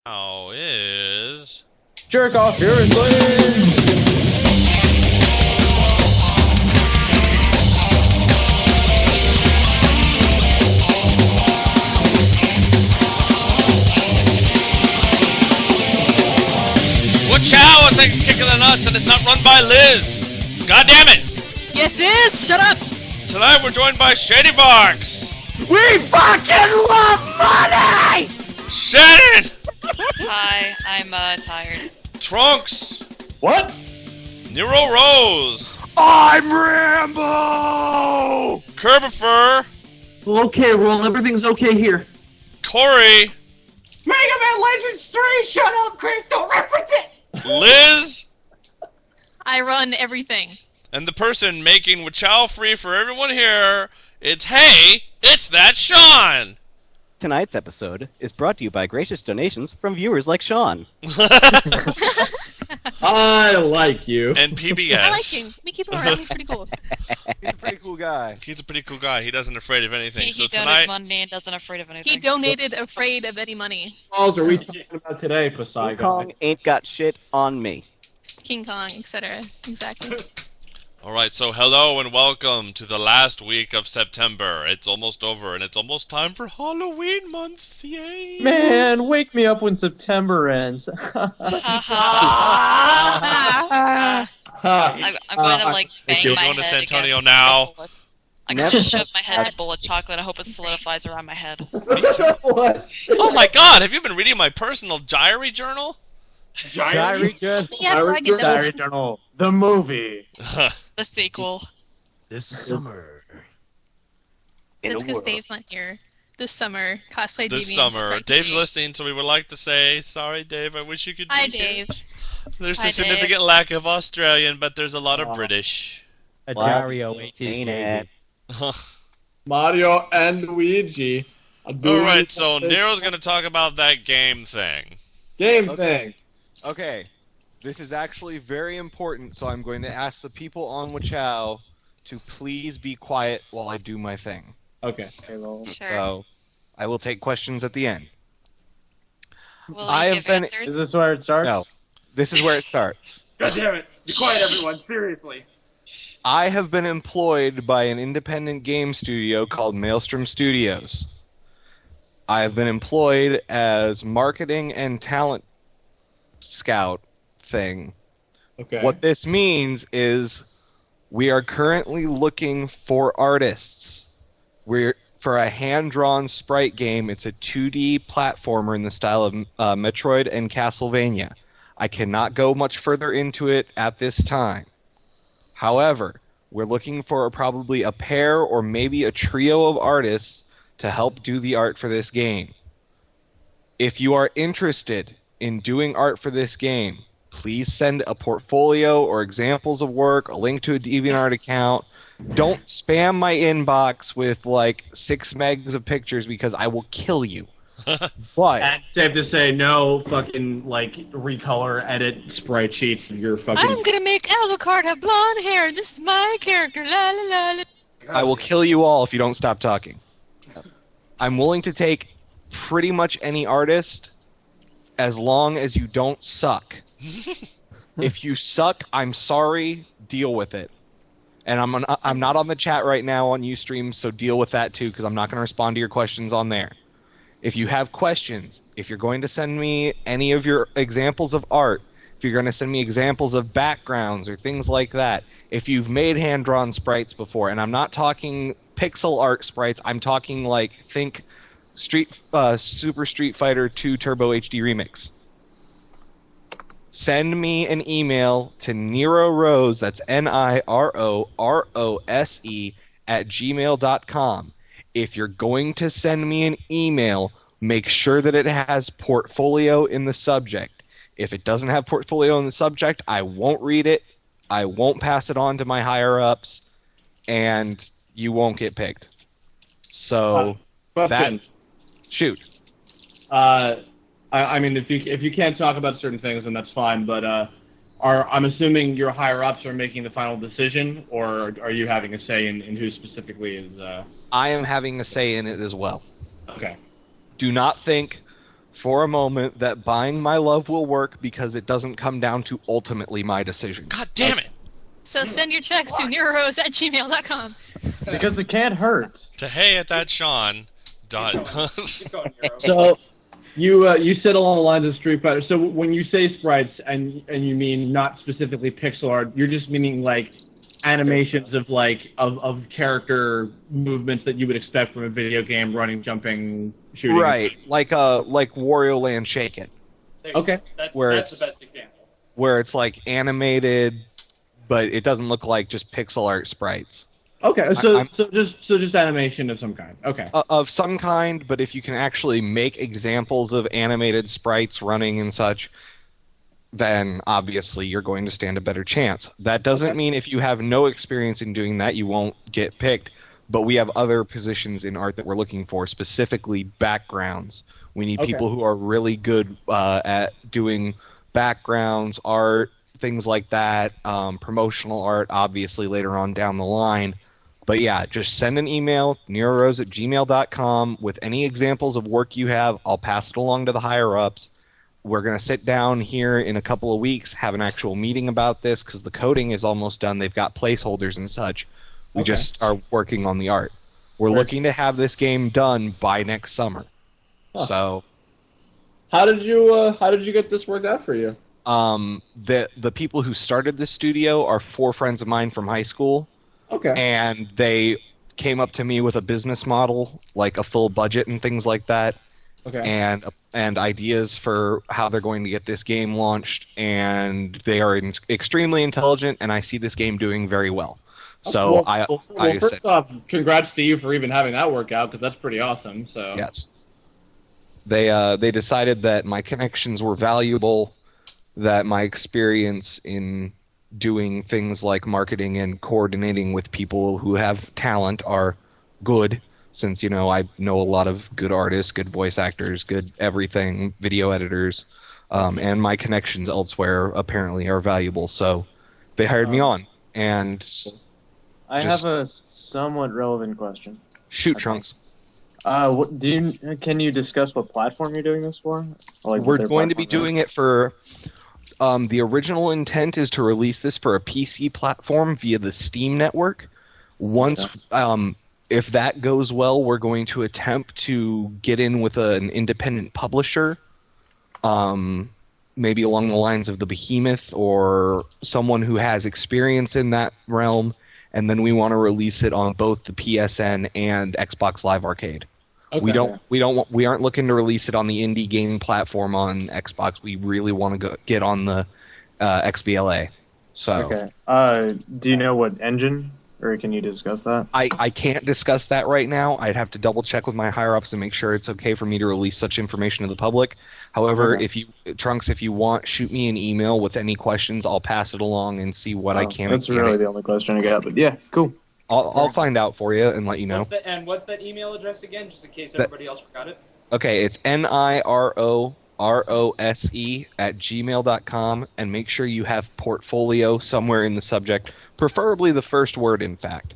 Now is... Jerk off furiously! Whachow will take a kick of the nuts, and it's not run by Liz! God damn it! Yes, it is! Shut up! Tonight we're joined by Shady Barks! We fucking love money! Shannon! Hi, I'm tired. Trunks! What? Nero Rose! I'm Rambo! Kerbifer! Okay, Roll, everything's okay here. Corey! Mega Man Legends 3! Shut up, Chris! Don't reference it! Liz! I run everything. And the person making Whachow free for everyone here, it's that Sean! Tonight's episode is brought to you by gracious donations from viewers like Sean. I like you. And PBS. I like him. We keep him around. He's pretty cool. He's a pretty cool guy. He's a pretty cool guy. He doesn't afraid of anything. He So donated tonight, money and doesn't afraid of anything. He donated afraid of any money. What are we talking about today, King Poseidon? Kong ain't got shit on me. King Kong, etc. Exactly. Alright, so hello and welcome to the last week of September. It's almost over and it's almost time for Halloween month. Yay! Man, wake me up when September ends. Ah. I'm going to like bang you. my Going to head San Antonio against now. the bullet. I'm going to shove my head in a bowl of chocolate. I hope it solidifies around my head. What? Oh my god, have you been reading my personal diary journal? Diary Yeah, I get that. Diary Journal. The movie. The sequel. This summer. That's because Dave's not here. This summer, cosplay This deviants. summer. Dave's listening, so we would like to say, sorry Dave, I wish you could be Hi, here. Dave. There's Hi, a significant lack of Australian, but there's a lot of British. Ajario ain't it. Mario and Luigi. Alright, so Nero's gonna talk about that game thing. Game Okay. thing. Okay, this is actually very important, so I'm going to ask the people on whachow to please be quiet while I do my thing. Okay. Sure. So, I will take questions at the end. Will I you have give been- answers? Is this where it starts? No, this is where it starts. God damn it. Be quiet, everyone. Seriously. I have been employed by an independent game studio called Maelstrom Studios. I have been employed as marketing and talent scout thing. Okay. What this means is we are currently looking for artists. We're for a hand-drawn sprite game. It's a 2D platformer in the style of Metroid and Castlevania. I cannot go much further into it at this time. However, we're looking for probably a pair or maybe a trio of artists to help do the art for this game. If you are interested in doing art for this game, please send a portfolio or examples of work, a link to a DeviantArt account. Don't spam my inbox with like 6 megs of pictures because I will kill you. But And safe to say, no fucking, like, recolor, edit sprite sheets of your fucking... I'm gonna make Alucard have blonde hair, and this is my character. La la la la. I will kill you all if you don't stop talking. I'm willing to take pretty much any artist as long as you don't suck. If you suck, I'm sorry, deal with it. And I'm not on the chat right now on Ustream, so deal with that too, because I'm not going to respond to your questions on there. If you have questions, if you're going to send me any of your examples of art, if you're going to send me examples of backgrounds or things like that, if you've made hand-drawn sprites before, and I'm not talking pixel art sprites, I'm talking like, think Super Street Fighter 2 Turbo HD Remix. Send me an email to NeroRose, that's NIROROSE, @gmail.com. If you're going to send me an email, make sure that it has portfolio in the subject. If it doesn't have portfolio in the subject, I won't read it, I won't pass it on to my higher-ups, and you won't get picked. So, Question. shoot. I mean, if you can't talk about certain things, then that's fine. But I'm assuming your higher ups are making the final decision, or are you having a say in who specifically is? I am having a say in it as well. Okay. Do not think for a moment that buying my love will work because it doesn't come down to ultimately my decision. God damn it! So send your checks to neurorose@gmail.com. Because it can't hurt. To hey@thatsean. So you said along the lines of Street Fighter. So when you say sprites and you mean not specifically pixel art, you're just meaning like animations of of character movements that you would expect from a video game, running, jumping, shooting. Right, like Wario Land Shake It. Okay. That's Where the it's- best example. Where it's like animated, but it doesn't look like just pixel art sprites. Okay, so just animation of some kind. Okay. Of some kind, but if you can actually make examples of animated sprites running and such, then obviously you're going to stand a better chance. That doesn't mean if you have no experience in doing that, you won't get picked, but we have other positions in art that we're looking for, specifically backgrounds. We need people who are really good at doing backgrounds, art, things like that, promotional art, obviously later on down the line. But yeah, just send an email, neurorose@gmail.com, with any examples of work you have. I'll pass it along to the higher-ups. We're going to sit down here in a couple of weeks, have an actual meeting about this, because the coding is almost done. They've got placeholders and such. We just are working on the art. We're looking to have this game done by next summer. So, How did you get this worked out for you? the people who started this studio are 4 friends of mine from high school. Okay. And they came up to me with a business model, like a full budget and things like that, and ideas for how they're going to get this game launched. And they are extremely intelligent, and I see this game doing very well. So first off, congrats to you for even having that work out, because that's pretty awesome. So yes, they decided that my connections were valuable, that my experience in doing things like marketing and coordinating with people who have talent are good, since, I know a lot of good artists, good voice actors, good everything, video editors, and my connections elsewhere apparently are valuable. So they hired me on, and I have a somewhat relevant question. shoot, Trunks. Can you discuss what platform you're doing this for? We're going to be doing it for... the original intent is to release this for a PC platform via the Steam network. Once, if that goes well, we're going to attempt to get in with an independent publisher, maybe along the lines of the Behemoth or someone who has experience in that realm, and then we want to release it on both the PSN and Xbox Live Arcade. Okay. We aren't looking to release it on the indie gaming platform on Xbox. We really want to get on the XBLA. So, do you know what engine, or can you discuss that? I can't discuss that right now. I'd have to double check with my higher ups and make sure it's okay for me to release such information to the public. However, if you want, shoot me an email with any questions. I'll pass it along and see what I can. That's really the only question I got. But yeah, cool. I'll find out for you and let you know. What's that email address again, just in case everybody else forgot it? Okay, it's NIROROSE@gmail.com, and make sure you have portfolio somewhere in the subject, preferably the first word, in fact.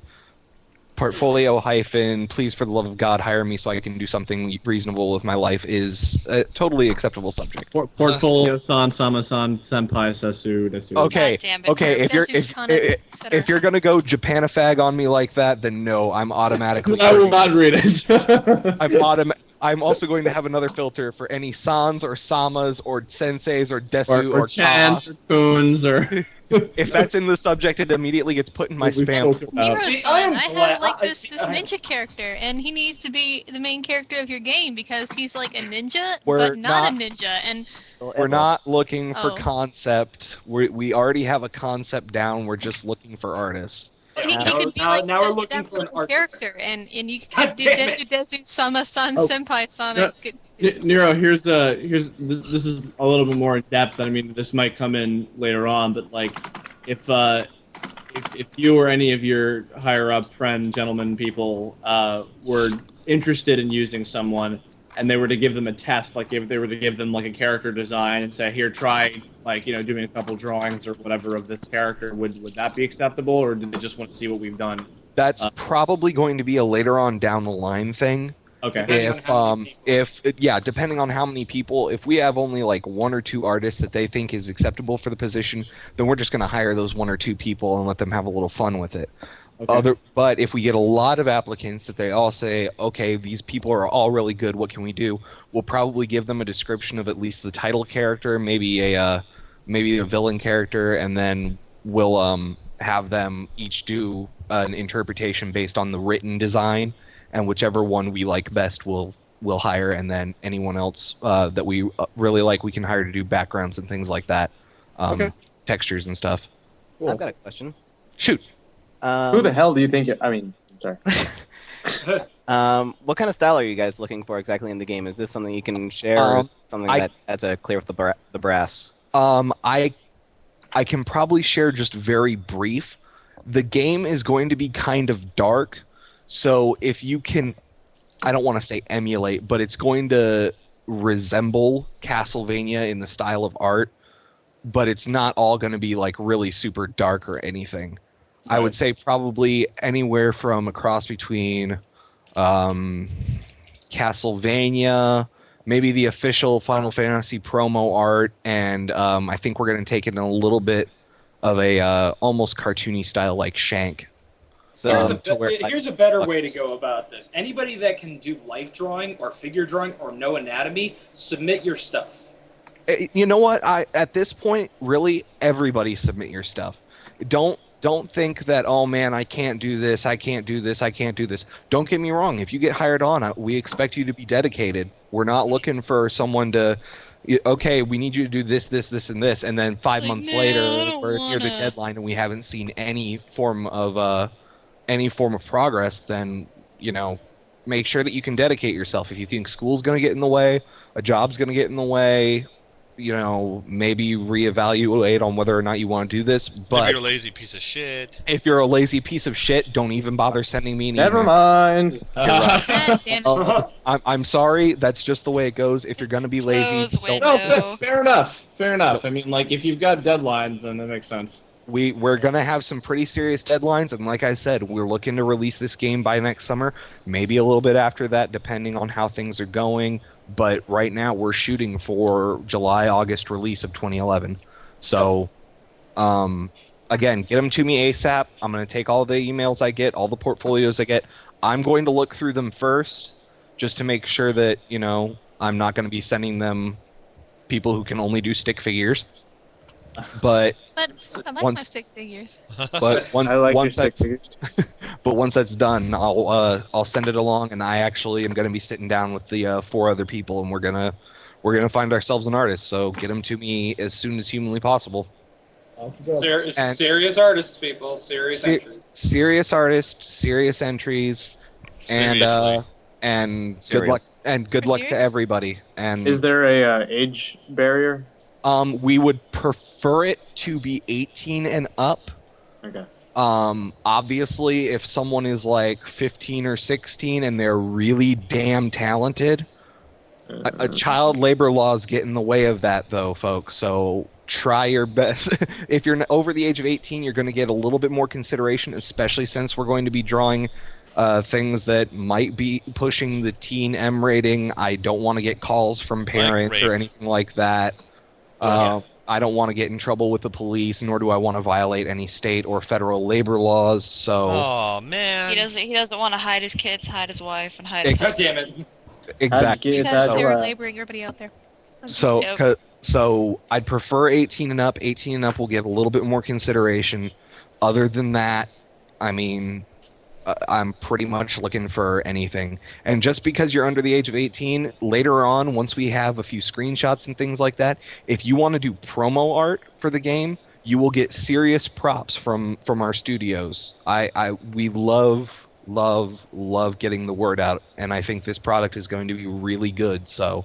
Portfolio hyphen, please for the love of God, hire me so I can do something reasonable with my life is a totally acceptable subject. Portfolio san, sama-san, senpai, sesu, desu. Okay, God damn it. okay. If you're gonna go Japanifag on me like that, then no, I'm automatically. I will not read it. I'm also going to have another filter for any sans or samas or senseis or desu or chans or coons or. If that's in the subject, it immediately gets put in my spam. Nero-san, I have this ninja character, and he needs to be the main character of your game because he's like a ninja, but not a ninja. And we're not looking for concept. We already have a concept down. We're just looking for artists. He could be like now we're looking for an that character, and you could do Desu Sama-san, Senpai-san. Nero, this is a little bit more in depth. I mean, this might come in later on, but like, if you or any of your higher up friend, gentlemen, people were interested in using someone, and they were to give them a test, like if they were to give them like a character design and say, here, try doing a couple drawings or whatever of this character, would that be acceptable, or did they just want to see what we've done? That's probably going to be a later on down the line thing. Okay. Depending on how many people, if we have only like 1 or 2 artists that they think is acceptable for the position, then we're just going to hire those 1 or 2 people and let them have a little fun with it. Okay. But if we get a lot of applicants that they all say, okay, these people are all really good, what can we do? We'll probably give them a description of at least the title character, maybe a villain character, and then we'll have them each do an interpretation based on the written design, and whichever one we like best we'll hire, and then anyone else that we really like we can hire to do backgrounds and things like that, textures and stuff. Cool. I've got a question. Shoot. Who the hell do you think? I'm sorry. What kind of style are you guys looking for exactly in the game? Is this something you can share, or something that had to clear with the brass? I can probably share just very brief. The game is going to be kind of dark, so if you can, I don't want to say emulate, but it's going to resemble Castlevania in the style of art, but it's not all going to be like really super dark or anything. Right. I would say probably anywhere from a cross between Castlevania, maybe the official Final Fantasy promo art, and I think we're going to take it in a little bit of a almost cartoony style like Shank. So here's a better way to go about this. Anybody that can do life drawing or figure drawing or know anatomy, submit your stuff. You know what? At this point, really, everybody submit your stuff. Don't think that, oh man, I can't do this, I can't do this, I can't do this. Don't get me wrong. If you get hired on, we expect you to be dedicated. We're not looking for someone to, okay, we need you to do this, this, this, and this, and then 5 months later, we're near the deadline and we haven't seen any form of progress. Then, make sure that you can dedicate yourself. If you think school's going to get in the way, a job's going to get in the way, maybe reevaluate on whether or not you want to do this. But if you're a lazy piece of shit. If you're a lazy piece of shit, don't even bother sending me an email. Never mind. I'm sorry. That's just the way it goes. If you're going to be lazy, no, fair enough. Fair enough. I mean, like, if you've got deadlines, then that makes sense. We're going to have some pretty serious deadlines, and like I said, we're looking to release this game by next summer, maybe a little bit after that, depending on how things are going. But right now, we're shooting for July-August release of 2011. So, again, get them to me ASAP. I'm going to take all the emails I get, all the portfolios I get. I'm going to look through them first, just to make sure that, I'm not going to be sending them people who can only do stick figures. But I like my stick figures. But once that's done, I'll send it along, and I actually am going to be sitting down with the 4 other people, and we're gonna find ourselves an artist. So get them to me as soon as humanly possible. Serious artists, people. Serious entries. Serious artists, serious entries, and good luck. And good luck to everybody. And is there a age barrier? We would prefer it to be 18 and up. Okay. Obviously, if someone is like 15 or 16 and they're really damn talented, a child labor laws get in the way of that, though, folks. So try your best. If you're over the age of 18, you're going to get a little bit more consideration, especially since we're going to be drawing things that might be pushing the teen M rating. I don't want to get calls from parents or anything like that. I don't want to get in trouble with the police, nor do I want to violate any state or federal labor laws. So, oh man, he doesn't want to hide his kids, hide his wife, and hide his husband. God damn it! Exactly. Because they're laboring everybody out there. So I'd prefer 18 and up. 18 and up will get a little bit more consideration. Other than that, I mean, I'm pretty much looking for anything. And just because you're under the age of 18, later on, once we have a few screenshots and things like that, if you want to do promo art for the game, you will get serious props from our studios. We love getting the word out, and I think this product is going to be really good. So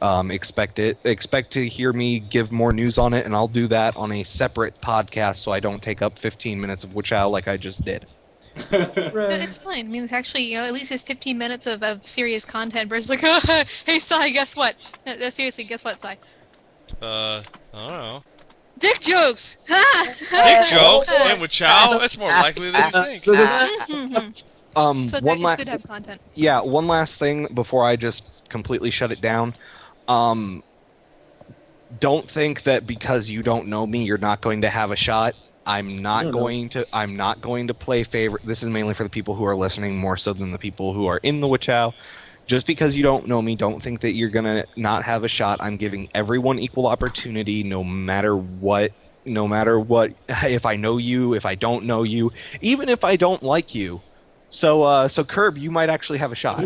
expect to hear me give more news on it, and I'll do that on a separate podcast so I don't take up 15 minutes of whachow like I just did. No, it's fine. I mean, it's actually, at least it's 15 minutes of serious content versus like, hey, Sai, guess what? No, seriously, guess what, Sai? I don't know. Dick jokes! Dick jokes? And whachow? That's more likely than you think. So it's good to have content. Yeah, one last thing before I just completely shut it down. Don't think that because you don't know me, you're not going to have a shot. I'm not going to play favorite. This is mainly for the people who are listening more so than the people who are in the whachow. Just because you don't know me, don't think that you're gonna not have a shot. I'm giving everyone equal opportunity, no matter what. No matter what, if I know you, if I don't know you, even if I don't like you. So Curb, you might actually have a shot.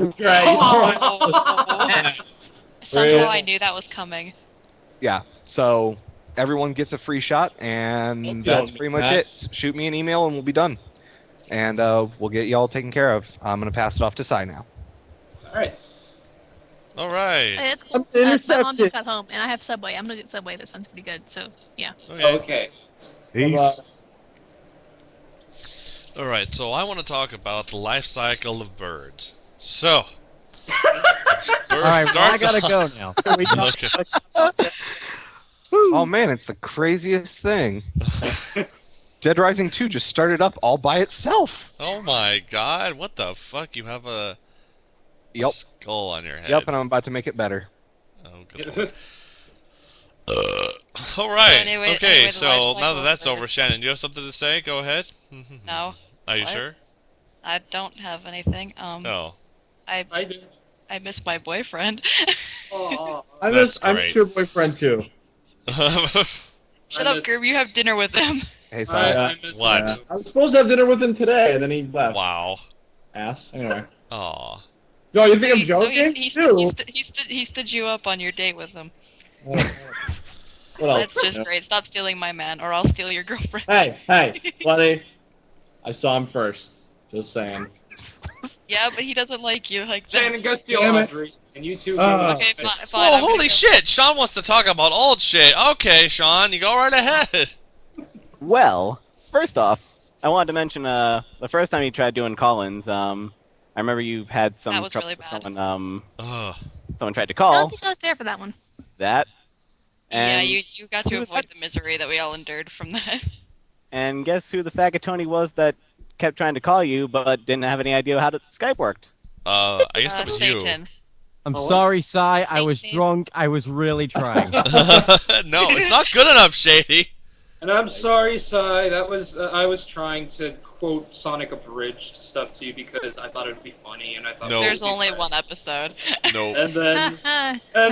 Somehow I knew that was coming. Yeah. So everyone gets a free shot, and that's pretty much it. Shoot me an email, and we'll be done. And we'll get y'all taken care of. I'm gonna pass it off to Sai now. All right. Hey, it's cool. My mom just got home, and I have Subway. I'm gonna get Subway. That sounds pretty good. So yeah. Okay. Peace. All right. So I want to talk about the life cycle of birds. So. All right, well, I gotta go now. Oh man, it's the craziest thing. Dead Rising 2 just started up all by itself. Oh my god, what the fuck? You have a skull on your head. Yep, and I'm about to make it better. Oh, good lord. Alright, okay, so now that that's over, Shannon, do you have something to say? Go ahead. No. Are you sure? I don't have anything. No. I miss my boyfriend. I miss your boyfriend too. Shut up, Gerb. You have dinner with him. Hey, sorry. What? Yeah. I was supposed to have dinner with him today, and then he left. Wow. Ass. Anyway. Aw. No, you think I'm joking? So he stood you up on your date with him. That's just great. Stop stealing my man, or I'll steal your girlfriend. Hey, buddy. I saw him first. Just saying. Yeah, but he doesn't like you like that. Shannon, go steal Audrey, and you two go. Okay, fine. Oh, holy shit! Sean wants to talk about old shit. Okay, Sean, you go right ahead. Well, first off, I wanted to mention the first time you tried doing Collins. I remember you had some trouble really with bad. someone. Ugh. Someone tried to I call. don't think I was there for that one. That. Yeah, And you got to avoid the misery that we all endured from that. And guess who the fagatoni was that kept trying to call you but didn't have any idea how Skype worked? I guess that was Satan. I'm sorry, Sai. I was drunk. I was really trying. No, it's not good enough, Shady. And I'm sorry, Sai. That was I was trying to quote Sonic Abridged stuff to you because I thought it would be funny, and I thought There's only one episode. No. And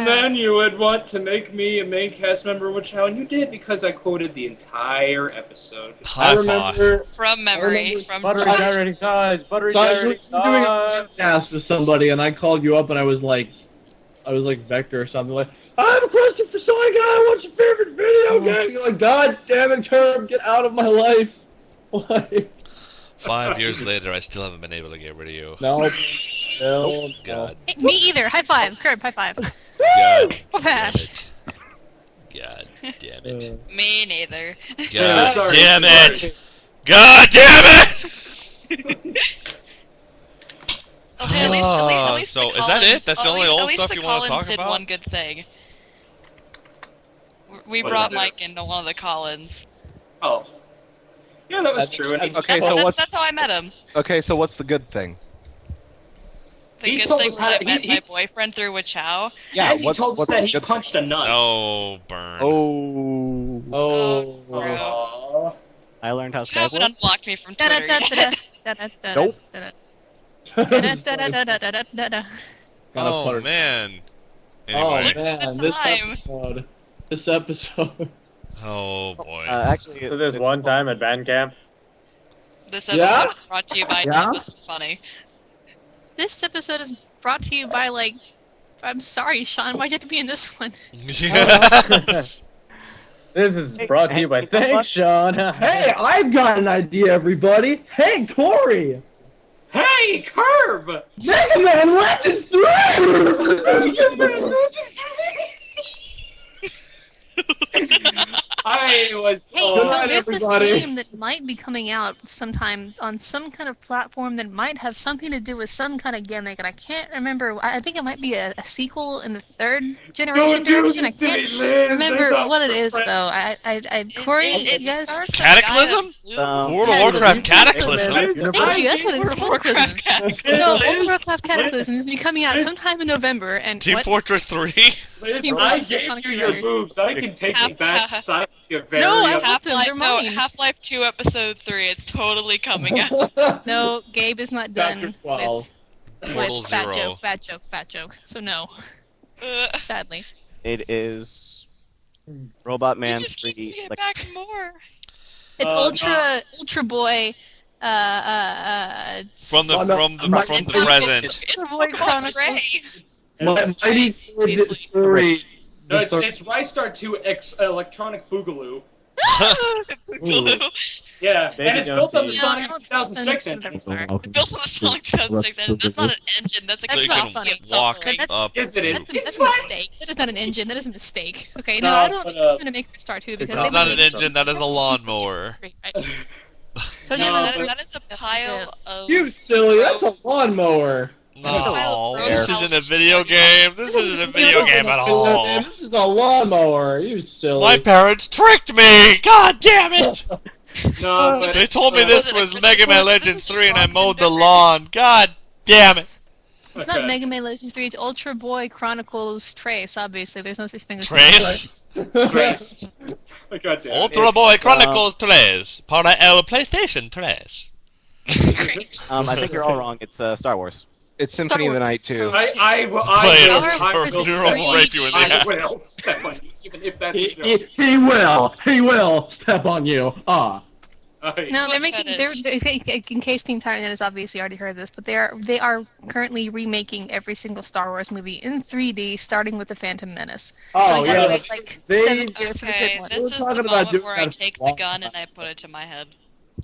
then you would want to make me a main cast member, which how you did because I quoted the entire episode. I remember From memory. From Buttery gyrating thighs. Buttery gyrating you were doing a thighs. podcast with somebody, and I called you up, and I was like Vector or something like. I have a question for Sonic. What's your favorite video game? You're like, God damn it, Curb, get out of my life. Why? 5 years later, I still haven't been able to get rid of you. No. God. Hey, me either. High five. Curb, high five. God. Whash. God damn it. Me neither. God damn it. God damn it! Okay, at least so the is that it? Collins- That's the only at old least stuff the you want to Collins talk about? did one good thing. We What brought did they Mike into one of the Collins. Oh. Yeah, that was true. And Okay, so That's how I met him. Okay, so what's the good thing? The He good told thing us was how I to- met he- my boyfriend through whachow. Yeah, and he told us what's that the he good punched a nut. Oh, burn. Oh. Aw. I learned how You Skype haven't works. unblocked me from Twitter yet. Nope. Oh, man. Oh Anyway. man, the time. this episode. Oh, boy. Actually, So there's one time at band camp. This episode Yeah? is brought to you by Yeah? That Was Funny. This episode is brought to you by, like... I'm sorry, Sean. Why'd you have to be in this one? This is brought to you by Thanks, Sean. Hey, I've got an idea, everybody. Hey, Tori. Hey, Curb! Mega Man Legends 3! I It was. Hey, Oh, so there's this everybody. game that might be coming out sometime on some kind of platform that might have something to do with some kind of gimmick, and I can't remember. I think it might be a sequel in the third generation Don't do direction. I this to me, can't Liz. remember They're what it not is friends. though. Corey, you guys. stars some guy Cataclysm? that's blue. World of Warcraft Cataclysm. Thank you. That's what it's called. Cataclysm. No, Liz, World of Warcraft Cataclysm is coming out sometime in November, and Team what? Fortress 3? Liz, Team I Fortress gave Sonic you your Riders. boobs. I can take you back. So I can get very No, I upset. have them. They're Half-Life, no, mine. Half-Life 2 Episode 3. It's totally coming out. No, Gabe is not done Chapter 12. Portal with fat Zero. joke, fat joke. So no, sadly. It is Robot He Man just keeps 3. getting Like, back more. It's Ultra Boy. From the present. It's Boy Pokemon Chronicles. Gray. Mighty Obviously. Story. No, it's Rystar 2 Electronic Boogaloo. Yeah, Baby and it's built on the Gunty. Sonic No, 2006 I'm engine. sorry. Built on the Sonic 2006 engine. That's not an engine. That's a That's You not can funny. walk That's- up. Yes, it is. That's a mistake. That is not an engine. That is a mistake. Okay, no, No, I don't but, think it's gonna make Star 2 because No, they It's not would an make engine, that is a lawnmower. Right. So No, yeah, but- that is a pile of. You silly, that's Gross. a lawnmower. No, Gross this house. isn't a video game. This isn't a video game at all. This is a lawnmower, you silly. My parents tricked me! God damn it! No, but They told me uh, this was Mega Man Legends 3 and I mowed the lawn. God damn it! it's not Okay. Mega Man Legends 3. It's Ultra Boy Chronicles Trace. Obviously, there's no such thing as Trace? Trace. God damn it. Ultra Boy Chronicles 3. Para el PlayStation 3. I think you're all wrong. It's Star Wars. It's Symphony of the Wars. Night too. Play it. I will Star Wars is Zero free. rape you in the I ass. will step on you, even if that's a joke. He will step on you. Ah. Alright. No, they're Foot making. In case Team Titan has obviously already heard this, but they are currently remaking every single Star Wars movie in 3D, starting with the Phantom Menace. So Oh, we gotta yeah. wait like They- 7 years for the Okay, good one. this We're is talking the about moment doing where I that take long the gun and time. I put it to my head.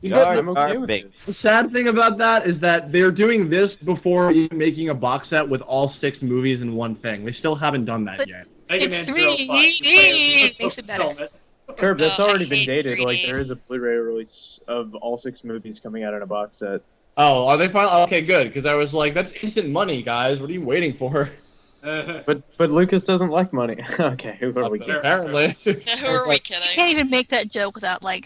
You Jar got- I'm okay Jar with The Binks. sad thing about that is that they're doing this before even making a box set with all 6 movies in one thing. They still haven't done that But- yet. Mega It's Man 3D. 05. Makes it better. Helmet. Herb, that's I already been hate dated. 3D. Like, there is a Blu-ray release of all 6 movies coming out in a box set. Oh, are they finally? Okay, good. Because I was like, that's instant money, guys. What are you waiting for? But Lucas doesn't like money. Okay, who are we kidding? Apparently. Yeah, who are we You kidding? can't even make that joke without a bad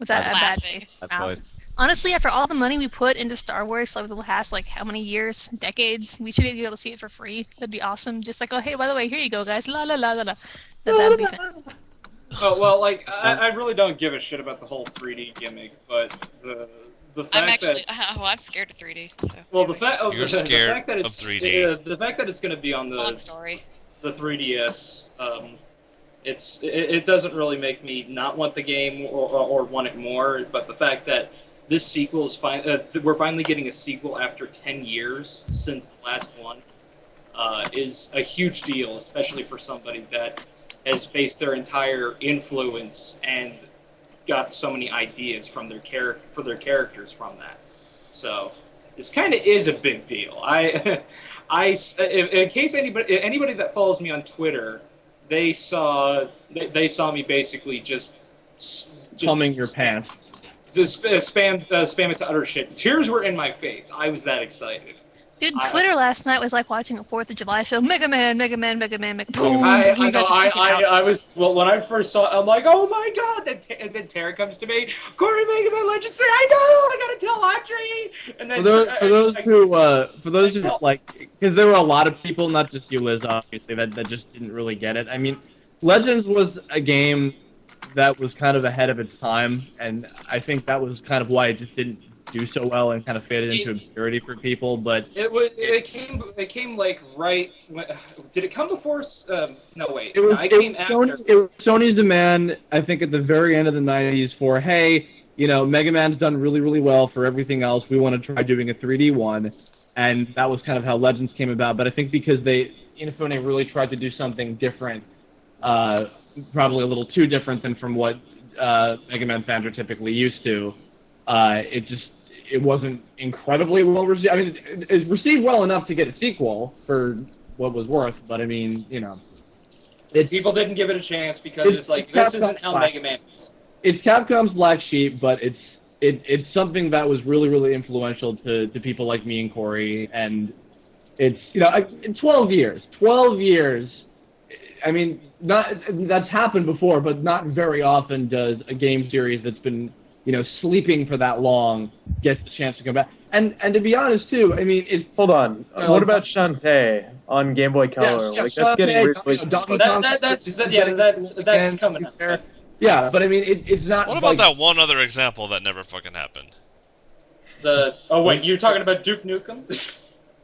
Laughing. taste in That's your mouth. always- Honestly, after all the money we put into Star Wars over the last how many years, decades, we should be able to see it for free. That'd be awesome. Just like, oh hey, by the way, here you go, guys. La la la la la. That'd be fantastic. Oh well, like I really don't give a shit about the whole 3D gimmick, but the fact I'm actually. that Well, I'm scared of 3D. So. well the fact You're the scared fact that of it's 3D. The fact that it's going to be on Long the story. 3DS, it doesn't really make me not want the game or want it more. But the fact that this sequel is we're finally getting a sequel after 10 years since the last one is a huge deal, especially for somebody that has based their entire influence and got so many ideas from their characters from that. So this kind of is a big deal. In case anybody that follows me on Twitter, they saw me basically just Humming your pants. just spam it to utter shit. Tears were in my face. I was that excited. Dude, Twitter last night was like watching a 4th of July show. Mega Man, Mega Man, Mega Man, Mega Boom. I You guys know. were freaking out. I was when I first saw it, I'm like, oh my god! And then Tara comes to me, Corey, Mega Man Legends 3. I know. I gotta tell Audrey. And then For those who like, because there were a lot of people, not just you, Liz, obviously, that just didn't really get it. I mean, Legends was a game that was kind of ahead of its time, and I think that was kind of why it just didn't do so well and kind of faded into obscurity for people. But it came like right. Did it come before? No wait. it was, I came after. Sony's demand, I think, at the very end of the '90s for, hey, Mega Man's done really, really well for everything else. We want to try doing a 3D one, and that was kind of how Legends came about. But I think because Inafune really tried to do something different, probably a little too different than from what Mega Man fans are typically used to. It wasn't incredibly well received. I mean, it received well enough to get a sequel for what was worth, but I mean, People didn't give it a chance because it's like, this isn't how Mega Man is. It's Capcom's black sheep, but it's something that was really, really influential to people like me and Corey, and it's, 12 years. 12 years. I mean, that's happened before, but not very often does a game series that's been, sleeping for that long get the chance to come back. And to be honest, too, I mean, Hold on. What about Shantae on Game Boy Color? Yeah, that's getting really... That's coming up. Yeah, but I mean, it's not. What about that one other example that never fucking happened? Wait, you're talking about Duke Nukem?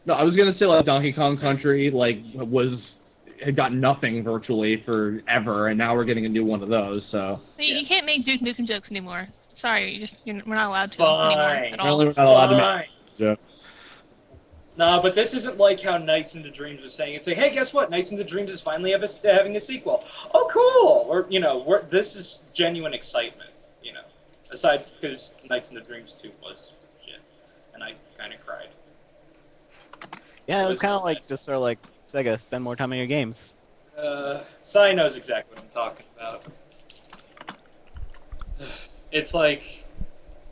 No, I was gonna say like Donkey Kong Country had got nothing virtually forever, and now we're getting a new one of those. So you can't make Duke Nukem jokes anymore. Sorry, we're not allowed to Fine. anymore at all. we're not allowed to make jokes. No, but this isn't like how Nights into Dreams was saying. It's like, hey, guess what? Nights into Dreams is finally having a sequel. Oh, cool! Or this is genuine excitement. Aside because Nights into Dreams 2 was shit, and I kind of cried. Yeah, it was kind of like just sort of like Sega, spend more time on your games. Sai knows exactly what I'm talking about. It's like,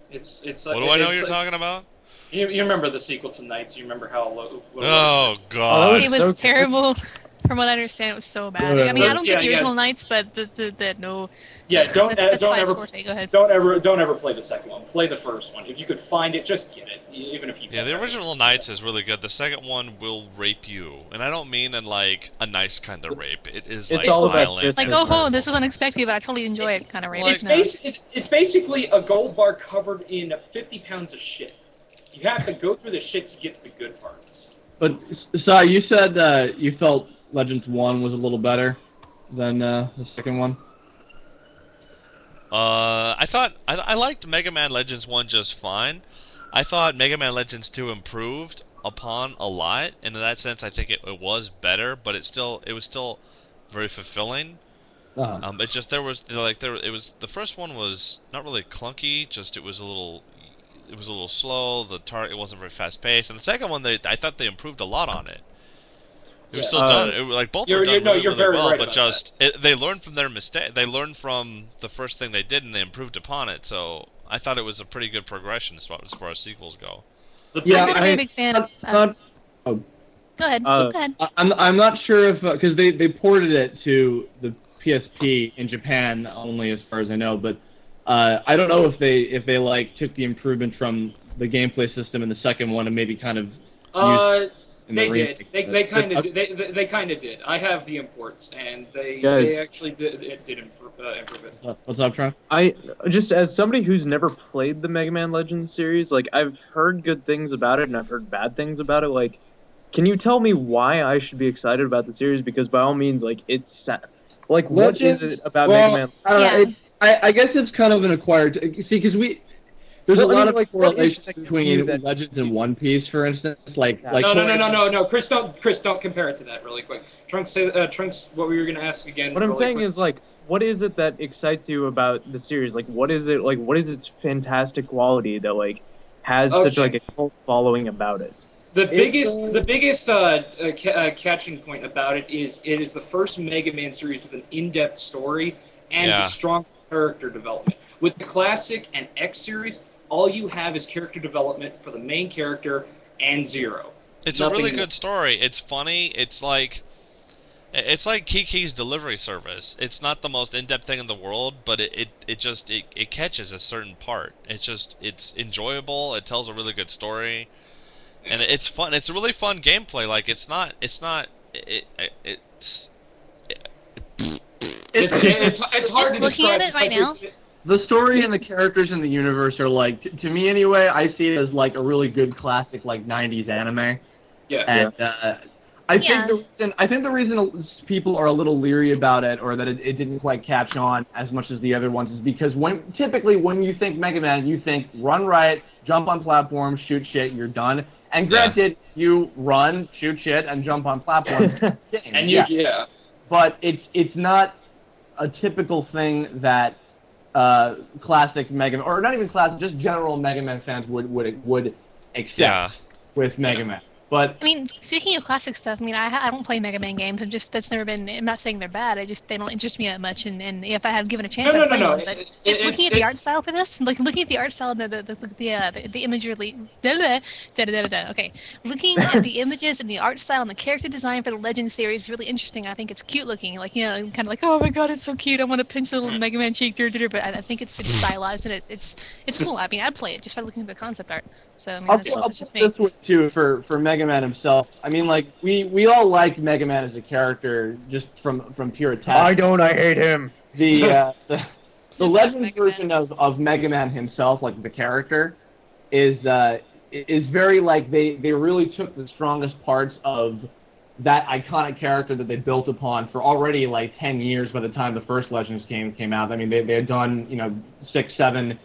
it's like. What do I know you're talking about? You remember the sequel to Nights? You remember how low? Oh God! It was terrible. From what I understand, it was so bad. I mean, I don't get the original Nights, but the no. Yeah, that's don't ever. Forte. Go ahead. Don't ever play the second one. Play the first one. If you could find it, just get it, even if you. Yeah, the original Nights is really good. The second one will rape you, and I don't mean in like a nice kind of rape. It is like all about violent. Like, oh, this was unexpected, but I totally enjoy it. Kind of rape. It's basically a gold bar covered in 50 pounds of shit. You have to go through the shit to get to the good parts. But Sai, you said you felt Legends 1 was a little better than the second one. I thought I liked Mega Man Legends 1 just fine. I thought Mega Man Legends 2 improved upon a lot, and in that sense, I think it was better, but it was still very fulfilling. It just it was the first one was not really clunky, just it was a little slow. It wasn't very fast paced, and the second one I thought they improved a lot on it. It was still done. Both were done really well, right but just they learned from their mistake. They learned from the first thing they did, and they improved upon it. So I thought it was a pretty good progression as far as sequels go. I'm a very big fan. Go ahead. Go ahead. I'm not sure if because they ported it to the PSP in Japan only, as far as I know, but I don't know if they like took the improvement from the gameplay system in the second one and maybe kind of. They did. They kind of did. They kind of did. I have the imports, and they actually did improve it. What's up, Tron? I just, as somebody who's never played the Mega Man Legends series, like I've heard good things about it and I've heard bad things about it. Like, can you tell me why I should be excited about the series? Because by all means, like it's like what is it about Mega Man? I guess it's kind of an acquired. See, because there's a lot of correlation between Legends and One Piece, for instance. No. Chris, don't compare it to that really quick. Trunks, what were you going to ask again? What I'm saying is, like, what is it that excites you about the series? Like, what is it? Like, what is its fantastic quality that like has such like a cult following about it? The biggest catching point about it is the first Mega Man series with an in-depth story and strong character development. With the Classic and X series, all you have is character development for the main character and Zero. It's a really good story. It's funny. It's like Kiki's Delivery Service. It's not the most in-depth thing in the world, but it catches a certain part. It's enjoyable. It tells a really good story, and it's fun. It's a really fun gameplay. Like it's hard just to looking at describe it right now. The story and the characters in the universe are like, to me anyway, I see it as like a really good classic like 90s anime. Yeah. And I think the reason people are a little leery about it, or that it didn't quite catch on as much as the other ones, is because typically when you think Mega Man, you think run right, jump on platforms, shoot shit, you're done. And granted, you run, shoot shit, and jump on platforms. But it's not a typical thing that classic Mega Man, or not even classic, just general Mega Man fans would accept with Mega Man. But I mean, speaking of classic stuff, I mean, I don't play Mega Man games. That's never been. I'm not saying they're bad. They don't interest me that much. And if I had given a chance, No, I'd no, no, play no. one. But just looking at the art style for this, like looking at the art style, the imagery, okay, looking at the images and the art style and the character design for the Legend series is really interesting. I think it's cute looking, like kind of like, oh my god, it's so cute. I want to pinch the little Mega Man cheek, but I think it's stylized and it's cool. I mean, I'd play it just by looking at the concept art. So I mean, I'll that's just put me. this way too for Mega Man himself. I mean, like we all like Mega Man as a character just from pure attachment. I don't. I hate him. The Legends Mega version of Mega Man himself, like the character, is very like they really took the strongest parts of that iconic character that they built upon for already like 10 years by the time the first Legends game came out. I mean, they had done 6, 7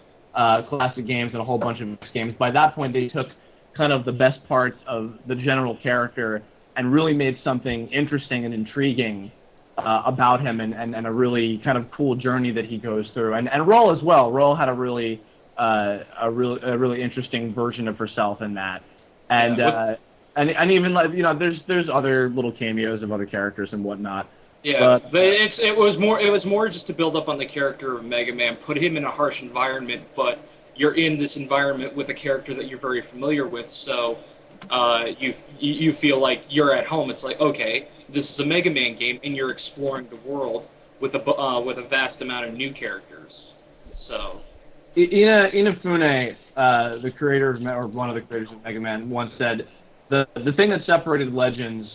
classic games and a whole bunch of games. By that point, they took kind of the best parts of the general character and really made something interesting and intriguing about him, and a really kind of cool journey that he goes through. And Roll as well. Roll had a really interesting version of herself in that. And and even like there's other little cameos of other characters and whatnot. Yeah, but it was more just to build up on the character of Mega Man, put him in a harsh environment, but you're in this environment with a character that you're very familiar with, so you feel like you're at home. It's like, okay, this is a Mega Man game, and you're exploring the world with a vast amount of new characters. So Inafune, the creator of, or one of the creators of Mega Man, once said the thing that separated Legends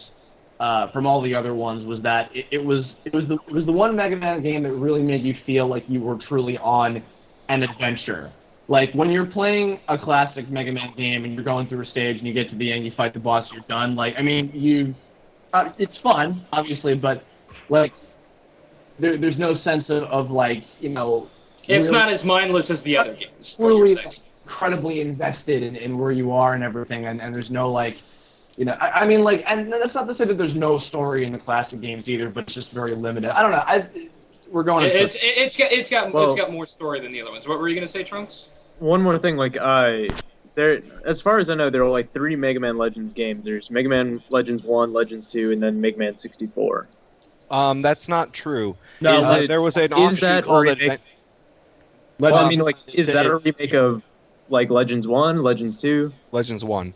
from all the other ones was that it was the one Mega Man game that really made you feel like you were truly on an adventure. Like when you're playing a classic Mega Man game and you're going through a stage and you get to the end, you fight the boss, you're done. Like, I mean, it's fun, obviously, but like there's no sense of like it's really, not as mindless as the other games. Truly incredibly invested in where you are and everything, and there's no like. I mean, like, and that's not to say that there's no story in the classic games either, but it's just very limited. I don't know. We're going. It's got more story than the other ones. What were you gonna say, Trunks? One more thing, like as far as I know, there are like 3 Mega Man Legends games. There's Mega Man Legends 1, Legends 2, and then Mega Man 64. That's not true. No, there was an offshoot called I mean, like, is that a remake of like Legends 1, Legends 2? Legends 1.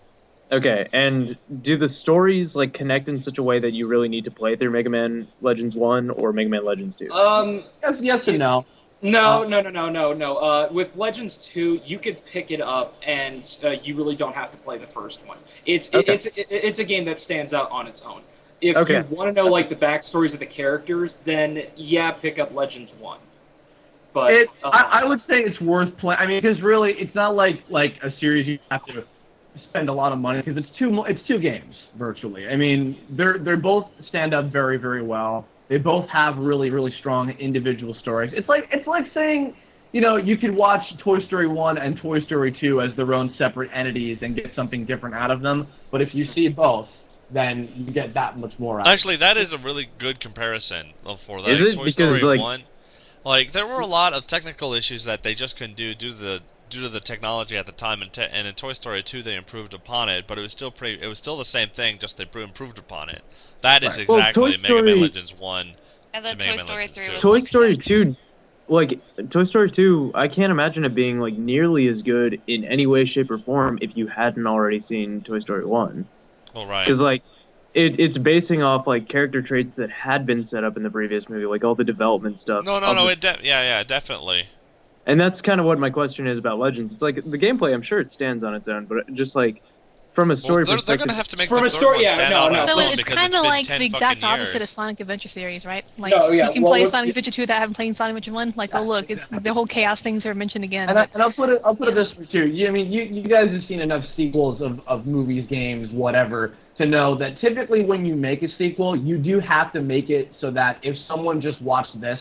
Okay, and do the stories like connect in such a way that you really need to play through Mega Man Legends 1 or Mega Man Legends 2? Yes and no. No. With Legends 2, you could pick it up, and you really don't have to play the first one. It's a game that stands out on its own. If you want to know like the backstories of the characters, then yeah, pick up Legends 1. But I would say it's worth playing. I mean, because really, it's not like a series you have to spend a lot of money, because it's two games virtually. I mean, they're both stand up very, very well. They both have really, really strong individual stories. It's like saying, you could watch Toy Story 1 and Toy Story 2 as their own separate entities and get something different out of them. But if you see both, then you get that much more out of it. Actually, that is a really good comparison for that. Is it? Toy Story 1, there were a lot of technical issues that they just couldn't do due to the technology at the time, and in Toy Story 2 they improved upon it, but it was still the same thing, just they improved upon it. That is exactly Mega Man Legends 1 and then to Toy Mega Man Story Legends 3 2. was Toy like Story 6. 2, like, Toy Story 2, I can't imagine it being, like, nearly as good in any way, shape, or form if you hadn't already seen Toy Story 1. Well, right. Because, like, it's basing off, like, character traits that had been set up in the previous movie, like all the development stuff. No, definitely. And that's kind of what my question is about Legends. It's like, the gameplay, I'm sure it stands on its own, but just, like, from a story perspective... They're going to have to make from the a third story, one stand out on its So own, it's because kind of been like 10 the exact fucking opposite years. of Sonic Adventure series, right? Like, No, yeah, you can well, play what- Sonic Adventure 2 without having played Sonic Adventure 1. Like, oh look, the whole chaos things are mentioned again. And I'll put it this way too. You guys have seen enough sequels of movies, games, whatever, to know that typically when you make a sequel, you do have to make it so that if someone just watched this,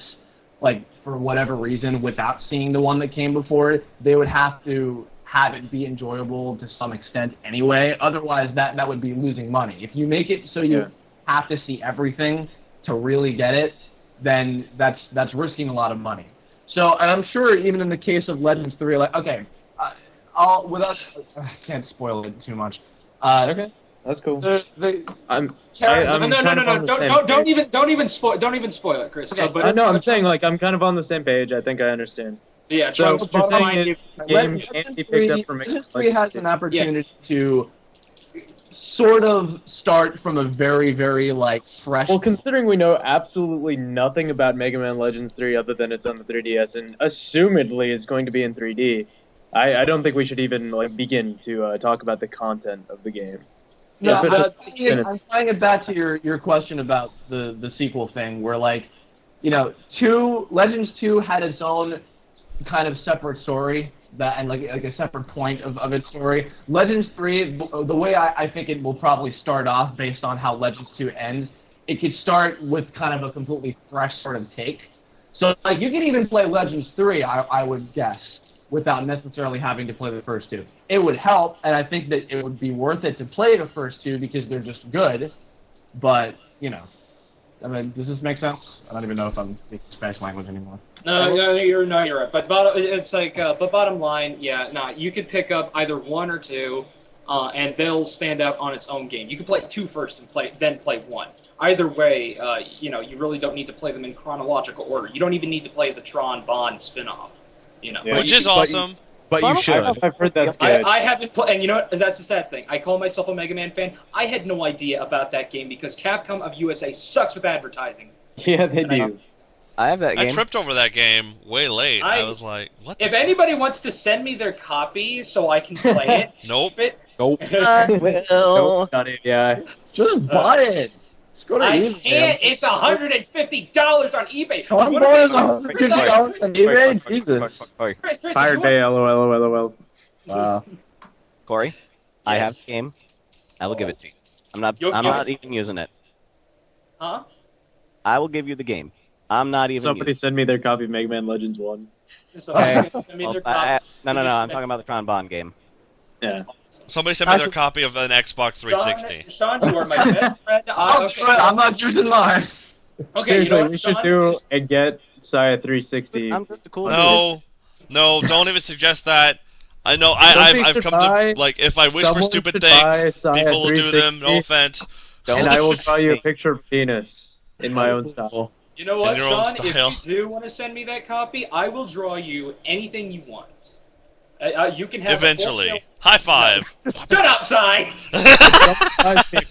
like, for whatever reason, without seeing the one that came before it, they would have to have it be enjoyable to some extent anyway. Otherwise, that would be losing money. If you make it so you have to see everything to really get it, then that's risking a lot of money. So, and I'm sure even in the case of Legends 3, like, okay, I can't spoil it too much. Okay. That's cool. I'm No, no, no, kind no, of no! on the same page. Don't even spoil it, Chris. Okay, But I it's- know. I'm saying like I'm kind of on the same page. I think I understand. Yeah, So Trunks, what you're bottom saying line, is the game can't be picked up from Legends 3 has an opportunity to sort of start from a very, very, like, fresh... Well, considering we know absolutely nothing about Mega Man Legends 3 other than it's on the 3DS and assumedly it's going to be in 3D, I don't think we should even like begin to talk about the content of the game. No, Especially I'm tying it back to your question about the sequel thing, where, like, you know, Legends 2 had its own kind of separate story, and like a separate point of its story. Legends 3, the way I think it will probably start off based on how Legends 2 ends, it could start with kind of a completely fresh sort of take. So, like, you can even play Legends 3, I would guess, without necessarily having to play the first two. It would help, and I think that it would be worth it to play the first two because they're just good, but, you know. I mean, does this make sense? I don't even know if I'm speaking Spanish language anymore. No, you're right. But but bottom line, yeah, no, you could pick up either one or two, and they'll stand out on its own game. You can play two first and then play one. Either way, you know, you really don't need to play them in chronological order. You don't even need to play the Tron Bond spin-off. You know, Which is awesome. But you should. I've heard that's good. I haven't played, and you know what? That's the sad thing. I call myself a Mega Man fan. I had no idea about that game because Capcom of USA sucks with advertising. Yeah, they do. I have that I game. tripped over that game way late. I was like, what? If anybody wants to send me their copy so I can play it, Nope. Nope. I will. Nope, not it. Yeah. Just buy it. Just go to I eBay. can't. It's $150 on eBay. Come You wanna on, pay- $150 on eBay? Jesus. Chris, if Pirate you Bay, want- lol. Wow. Corey, I have Yes. the game. I will give it to you. I'm You'll not give even using it. Huh? I will give you the game. I'm not even Somebody using send me their copy of Mega Man Legends 1. So, Okay. send me Well, their copy. no, I'm talking about the Tron Bond game. Yeah. Somebody sent me their copy of an Xbox 360. Sean, you are my best friend. I'm not using mine. Okay, Seriously, you know what, we should Sean? do a get Saya 360. I'm just a cool dude. No, don't even suggest that. I know. Somebody I've should come buy- to like if I wish for someone stupid should buy things, Saya people will do them. No 360. offense. And I will draw you a picture of penis in my own style. You know what, In your own Sean? If style. you do want to send me that copy, I will draw you anything you want. You can have Eventually. A full High five. Shut up, Cy!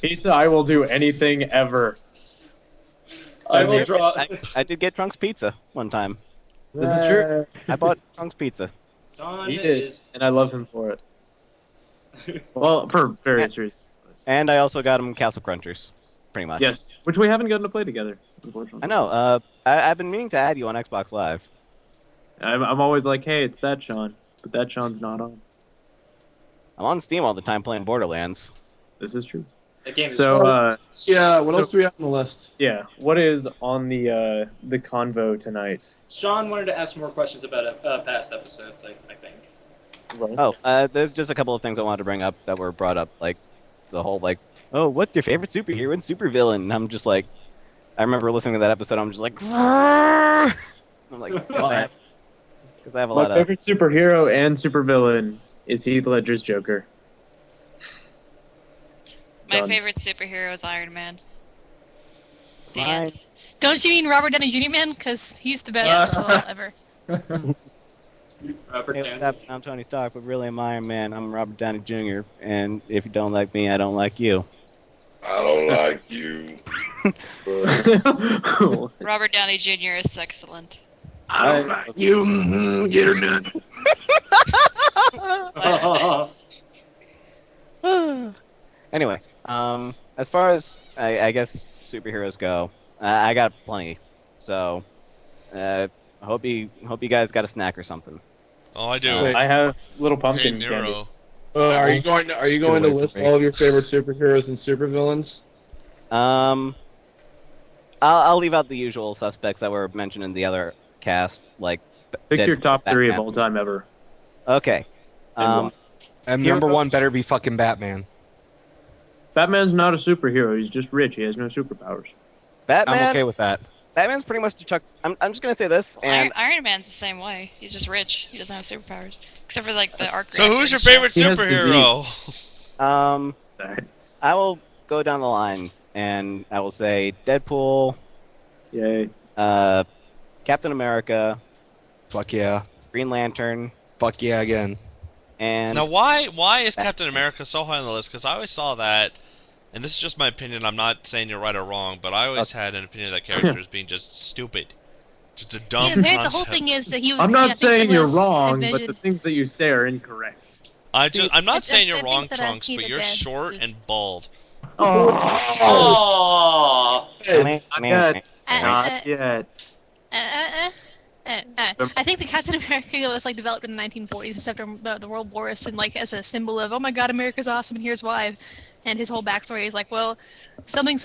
Pizza, I will do anything ever. I will draw. I did get Trunks Pizza one time. This is true. I bought Trunks Pizza. Sean He did, is. and I love him for it. Well, for various reasons. And I also got him Castle Crunchers, pretty much. Yes, which we haven't gotten to play together, unfortunately. I know. I've been meaning to add you on Xbox Live. I'm always like, hey, it's that Sean, but that Sean's not on. I'm on Steam all the time playing Borderlands. This is true. That game is So, Yeah, what So- else do we have on the list? yeah, what is on the convo tonight? Sean wanted to ask more questions about past episodes, I think. Oh, there's just a couple of things I wanted to bring up that were brought up, like the whole like, oh, what's your favorite superhero and supervillain? And I'm just like, I remember listening to that episode. I'm just like, I'm like, because I have a My lot of. favorite superhero and supervillain is Heath Ledger's Joker. My Done. favorite superhero is Iron Man. The Mine. end. Don't you mean Robert Downey Jr. man? Because he's the best soul ever. Robert Hey, Downey. what's up? I'm Tony Stark, but really I'm Iron Man. I'm Robert Downey Jr. And if you don't like me, I don't like you. I don't like you. Robert Downey Jr. is excellent. I don't like you. Get her done. Anyway, as far as I guess superheroes go, I got plenty. So, I hope you guys got a snack or something. Oh, I do. I have little Hey, pumpkin candy. Nero. Are you going to away list from me. all of your favorite superheroes and supervillains? I'll leave out the usual suspects that were mentioned in the other cast, like Pick your Deadpool, top three of Batman. all time ever. Okay. And And Heroes. number one better be fucking Batman. Batman's not a superhero. He's just rich. He has no superpowers. Batman. I'm okay with that. Batman's pretty much the Chuck. I'm just gonna say this, and Iron Man's the same way. He's just rich. He doesn't have superpowers. Except for like the arc. So who's your reactor favorite He has superhero? um, I will go down the line, and I will say Deadpool, Yay. Captain America, Fuck yeah. Green Lantern, Fuck yeah again. and Now, why is Captain America so high on the list? Because I always saw that, and this is just my opinion. I'm not saying you're right or wrong, but I always had an opinion of that character as being just stupid, just a dumb Yeah, the whole concept. thing is that he was. I'm I not think saying it you're was wrong, but envisioned- the things that you say are incorrect. I'm not saying you're I think wrong, that Trunks, he but did you're that. short and bald. Oh, Aww. not yet. Uh, Not yet. I think the Captain America was like developed in the 1940s, just after the World Wars, and like as a symbol of, oh my God, America's awesome, and here's why. And his whole backstory is like, well, something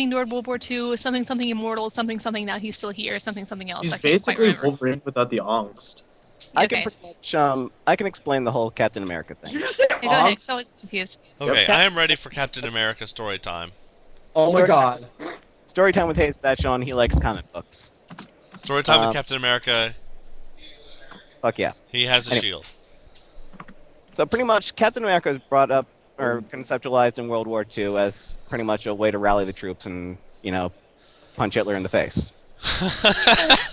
during World War II, something immortal, something. Now he's still here, something else. He's I can't quite basically remember. Wolverine without the angst. I Okay. can pretty much, I can explain the whole Captain America thing. Yeah, go ahead. It's always confused. Okay, I am ready for Captain America story time. Oh my god. Story time with Hayes that Sean. He likes comic books. Story time with Captain America. Fuck yeah. He has a Anyway. shield. So pretty much, Captain America is brought up or conceptualized in World War II as pretty much a way to rally the troops and punch Hitler in the face.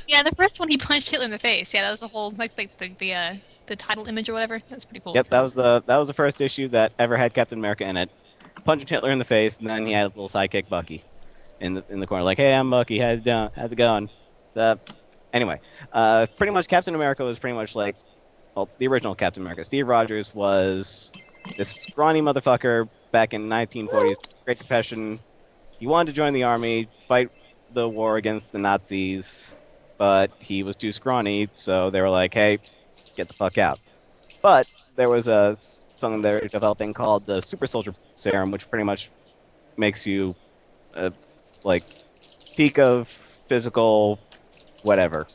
Yeah, the first one he punched Hitler in the face. Yeah, that was the whole like the title image or whatever. That was pretty cool. Yep, that was the first issue that ever had Captain America in it. Punched Hitler in the face, and then he had his little sidekick Bucky in the corner, like, "Hey, I'm Bucky. How's it going?" So, anyway, pretty much Captain America was pretty much like, well, the original Captain America. Steve Rogers was this scrawny motherfucker back in 1940s, Great Depression. He wanted to join the army, fight the war against the Nazis, but he was too scrawny, so they were like, "Hey, get the fuck out." But there was something they were developing called the Super Soldier Serum, which pretty much makes you like peak of physical whatever.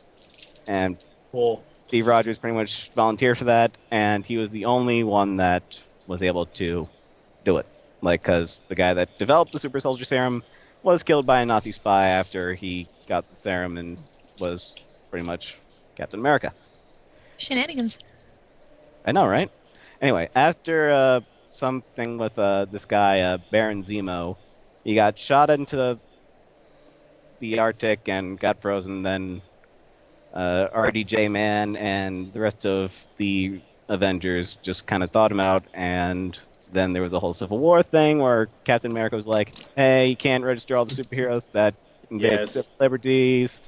And Cool. Steve Rogers pretty much volunteered for that, and he was the only one that was able to do it. Like, because the guy that developed the Super Soldier Serum was killed by a Nazi spy after he got the serum and was pretty much Captain America. Shenanigans. I know, right? Anyway, after something with this guy, Baron Zemo, he got shot into the Arctic and got frozen. Then RDJ Man and the rest of the Avengers just kind of thawed him out, and then there was a whole Civil War thing where Captain America was like, "Hey, you can't register all the superheroes that invade civil liberties,"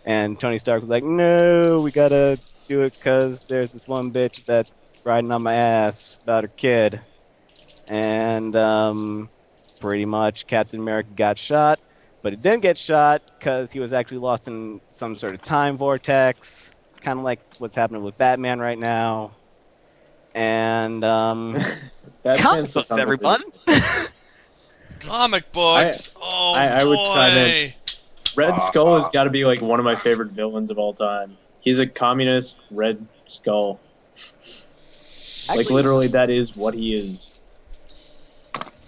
and Tony Stark was like, "No, we gotta do it because there's this one bitch that's riding on my ass about her kid," and pretty much Captain America got shot, but he didn't get shot because he was actually lost in some sort of time vortex, kind of like what's happening with Batman right now. And comic books, everyone. Comic books. I would chime in. Red Skull has got to be like one of my favorite villains of all time. He's a communist Red Skull. Like literally, that is what he is.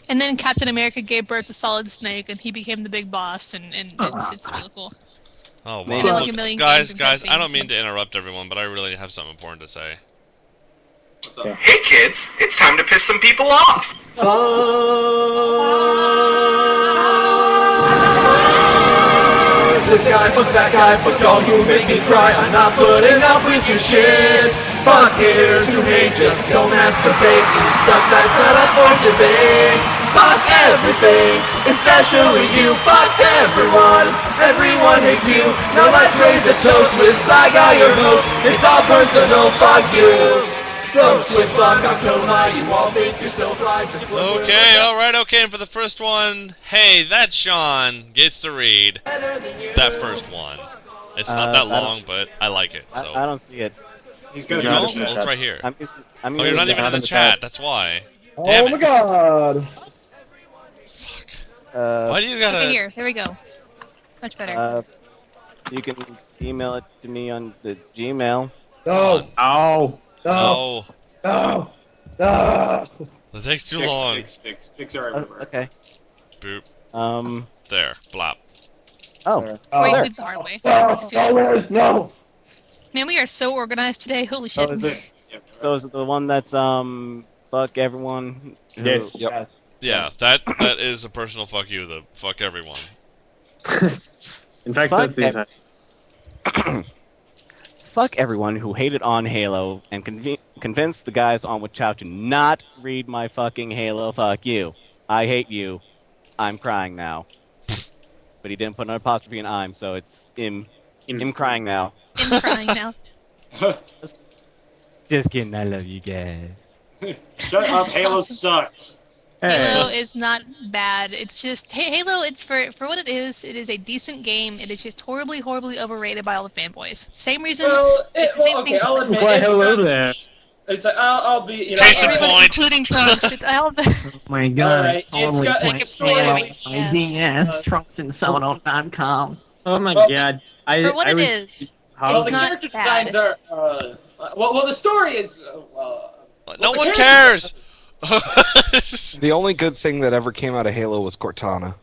And then Captain America gave birth to Solid Snake, and he became the big boss, and it's really cool. Oh, Maybe wow. like a Look, million guys, games and I don't cutscenes. mean to interrupt everyone, but I really have something important to say. Hey kids, it's time to piss some people off! This guy, fuck that guy, fuck all you make me cry. I'm not putting up with your shit. Fuck haters who hate, just go masturbate. You suck, that's not up for debate. Fuck everything, especially you. Fuck everyone, everyone hates you. Now let's raise a toast with Saiga, your host. It's all personal, fuck you. From Switzerland, October, you all think you're so fly. Just look Okay, alright, okay, and for the first one, hey, that Sean gets to read that first one. It's not that long, but I like it, so. I don't see it. He's You gonna don't? be Well, it's right here. I'm Oh, you're not even in the chat, that's why. Damn Oh it. my god. Why do you gotta... Okay, here we go. Much better. You can email it to me on the Gmail. No. Oh. No. No. No. It takes too long. Sticks are everywhere. Okay. Boop. There. Blop. Oh. Wait, there. did the hard way. No. Man, we are so organized today. Holy shit. So is it the one that's fuck everyone? Yes. Yep. Yeah, that is a personal fuck you. The fuck everyone. In fact, Fuck that's the entire. Fuck everyone who hated on Halo and convinced the guys on whachow to not read my fucking Halo. Fuck you. I hate you. I'm crying now. But he didn't put an apostrophe in I'm, so it's him crying now. I'm crying now. Just kidding. I love you guys. Shut up, Halo sucks. Halo is not bad. It's just Halo. It's for what it is. It is a decent game. It is just horribly, horribly overrated by all the fanboys. Same reason. It's the same thing. I'll admit, Why, it's hello not- there. It's like, I'll be, you know. Case in Everyone, point. including Trunks. It's all the. Oh my god. Alright, it's got Like a story. Yes, Trunks and Sono.com. Oh my Well, god. For what I it was- is, Well, it's the not character bad. designs are. Well, the story is. No the one character- cares. The only good thing that ever came out of Halo was Cortana.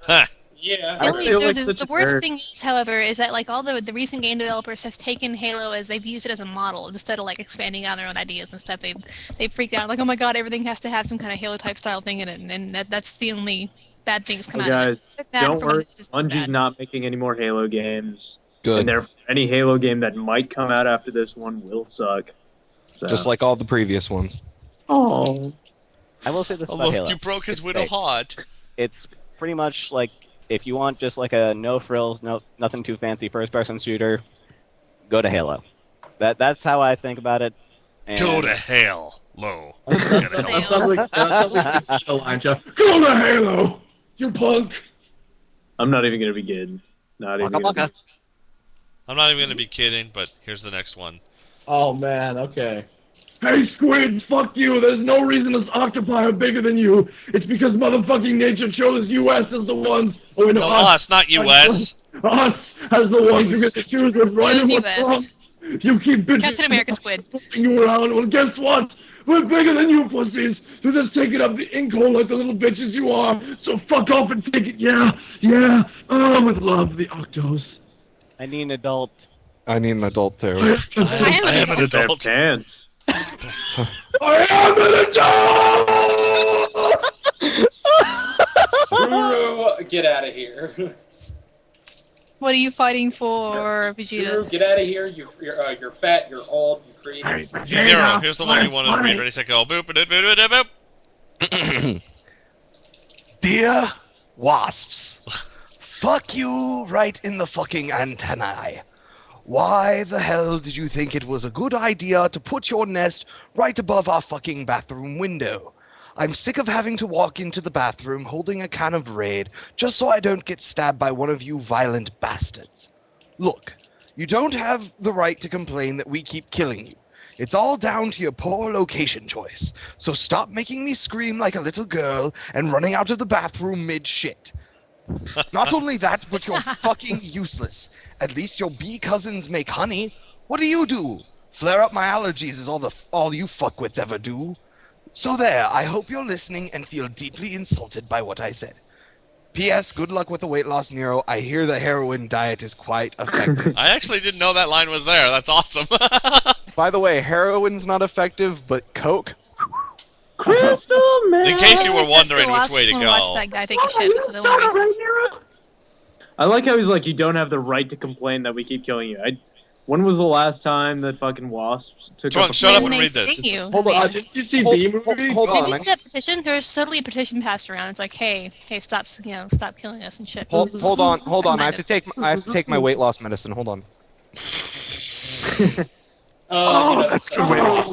Huh. Yeah. The, I only, feel like the such a worst nerd. thing is, however, is that like all the recent game developers have taken Halo as they've used it as a model instead of like expanding on their own ideas and stuff. They freaked out like, oh my god, everything has to have some kind of Halo type style thing in it, and that's the only bad things come Hey out guys, of it. Bad don't for what worry. it is, it's Bungie's bad. not making any more Halo games. Good. And therefore, any Halo game that might come out after this one will suck. So. Just like all the previous ones. Oh. I will say this Oh, about look, Halo. you broke his It's widow safe. hot. It's pretty much like if you want just like a no frills, nothing too fancy first person shooter, go to Halo. That's how I think about it. And Go to hell, low. That sounds like a line, Jeff. Go to Halo, you punk. I'm not even gonna be kidding. Not even. Waka Gonna waka. I'm not even going to be kidding, but here's the next one. Oh man, okay. Hey squids, fuck you. There's no reason us octopi are bigger than you. It's because motherfucking nature chose US as the ones. Oh, no, No, us, not US. Us as the ones who get to choose what's right and Chose what's US. wrong. You keep bitching. Captain America Squid. You around. Well, guess what? We're bigger than you pussies. So just take it up the ink hole like the little bitches you are. So fuck off and take it. Yeah, yeah. Oh, with love, the Octos. I need an adult. I need an adult too. I am an Their adult. pants. I am an adult! Screw, get out of here. What are you fighting for, Screw, Vegeta? get out of here. You're fat. You're old. You're crazy. Nero, here's the one you wanted to read. Ready, set, go. Boop, boop, boop, boop, boop. Dear wasps, fuck you right in the fucking antennae. Why the hell did you think it was a good idea to put your nest right above our fucking bathroom window? I'm sick of having to walk into the bathroom holding a can of Raid just so I don't get stabbed by one of you violent bastards. Look, you don't have the right to complain that we keep killing you. It's all down to your poor location choice. So stop making me scream like a little girl and running out of the bathroom mid-shit. Not only that, but you're fucking useless. At least your bee cousins make honey. What do? Flare up my allergies is all you fuckwits ever do. So there, I hope you're listening and feel deeply insulted by what I said. P.S. Good luck with the weight loss, Nero. I hear the heroin diet is quite effective. I actually didn't know that line was there. That's awesome. By the way, heroin's not effective, but coke? Crystal man. In case you were That's the wondering which wasps way to wanna watch go. that guy take a shit. That's the only reason. I like how he's like, you don't have the right to complain that we keep killing you. When was the last time that fucking wasps took Trunk, up a shut up When and they read this. sting you. Hold on. Did you see Hold- B movie? hold Have on. you seen that petition? There's totally a petition passed around. It's like, hey, stop, stop killing us and shit. Hold on. I have That's to take my weight loss medicine. Hold on. That's good weight loss.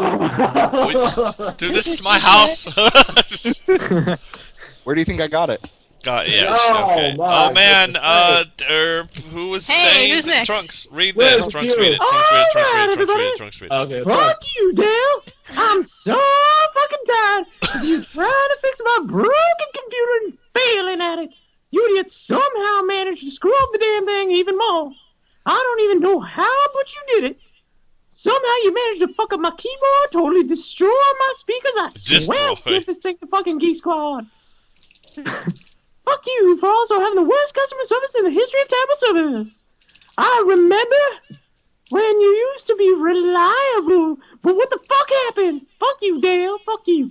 Dude, this is my house. Where do you think I got it? God, yeah. Oh, Okay. my Oh man, goodness. who was Hey, saying who's next? Trunks? Read Where's this. Trunks, you? read it. Trunks, read it. Trunks, read it. Trunks, read it. Trunks, read it. Okay, Fuck you, Dale! I'm so fucking tired of you trying to fix my broken computer and failing at it. You idiots somehow managed to screw up the damn thing even more. I don't even know how, but you did it. Somehow you managed to fuck up my keyboard, totally destroy my speakers. I swear Destroy. I'll give this thing to fucking Geek Squad. Fuck you for also having the worst customer service in the history of table service. I remember when you used to be reliable, but what the fuck happened? Fuck you, Dale. Fuck you.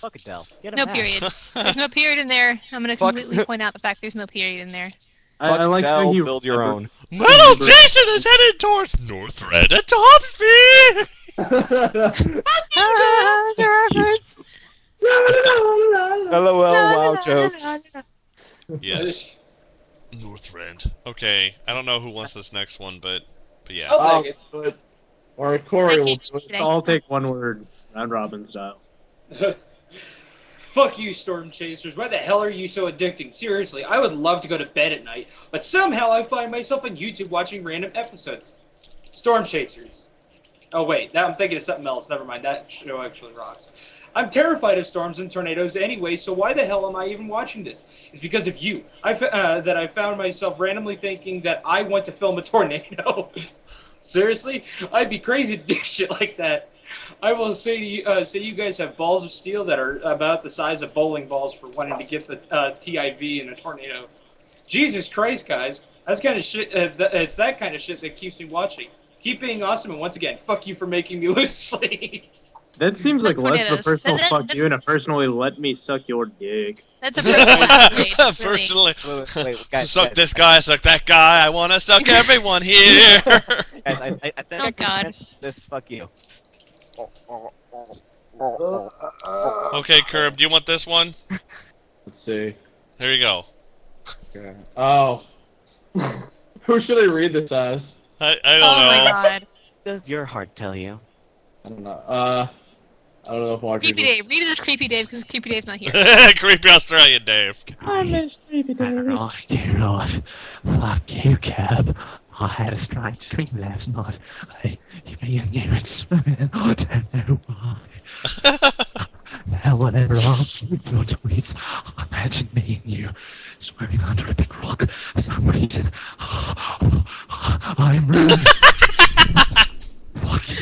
Fuck Adele. Get a No match. period. There's no period in there. I'm gonna Fuck. completely point out the fact there's no period in there. Fuck I like how Dell, he build your own. Metal Jason is headed towards North Red at top speed! The reference. LOL, wow jokes. Yes. North Red. Okay, I don't know who wants this next one, but yeah. I'll take it. Or Corey will do it. I'll take one word, round robin style. Fuck you, Storm Chasers. Why the hell are you so addicting? Seriously, I would love to go to bed at night, but somehow I find myself on YouTube watching random episodes. Storm Chasers. Oh, wait, now I'm thinking of something else. Never mind, that show actually rocks. I'm terrified of storms and tornadoes anyway, so why the hell am I even watching this? It's because of you that I found myself randomly thinking that I want to film a tornado. Seriously? I'd be crazy to do shit like that. I will say you guys have balls of steel that are about the size of bowling balls for wanting to get the TIV in a tornado. Jesus Christ, guys. That's kind of shit. It's that kind of shit that keeps me watching. Keep being awesome, and once again, fuck you for making me lose sleep. That seems like less of a tornadoes. personal That- fuck that's- you and a personally let me suck your dick. That's a personal accolade, really. Personally, Wait, guys, suck guys, this guy, suck that guy. I want to suck everyone here. guys, I think Oh, I can God. finish this. Fuck you. Okay, Curb, do you want this one? Let's see. Here you go. Okay. Oh. Who should I read this as? I don't Oh know. my god. Does your heart tell you? I don't know. I don't know if I'll Creepy Dave. Read it as Creepy Dave because Creepy Dave's not here. Creepy Australian Dave. I miss Creepy Dave. Oh, dear Lord. Fuck you, Cab. I had a strange dream last night. You being near it. I don't know why. Now, whenever I'm with your tweets, I imagine me and you swimming under a big rock for some reason. I'm ruined.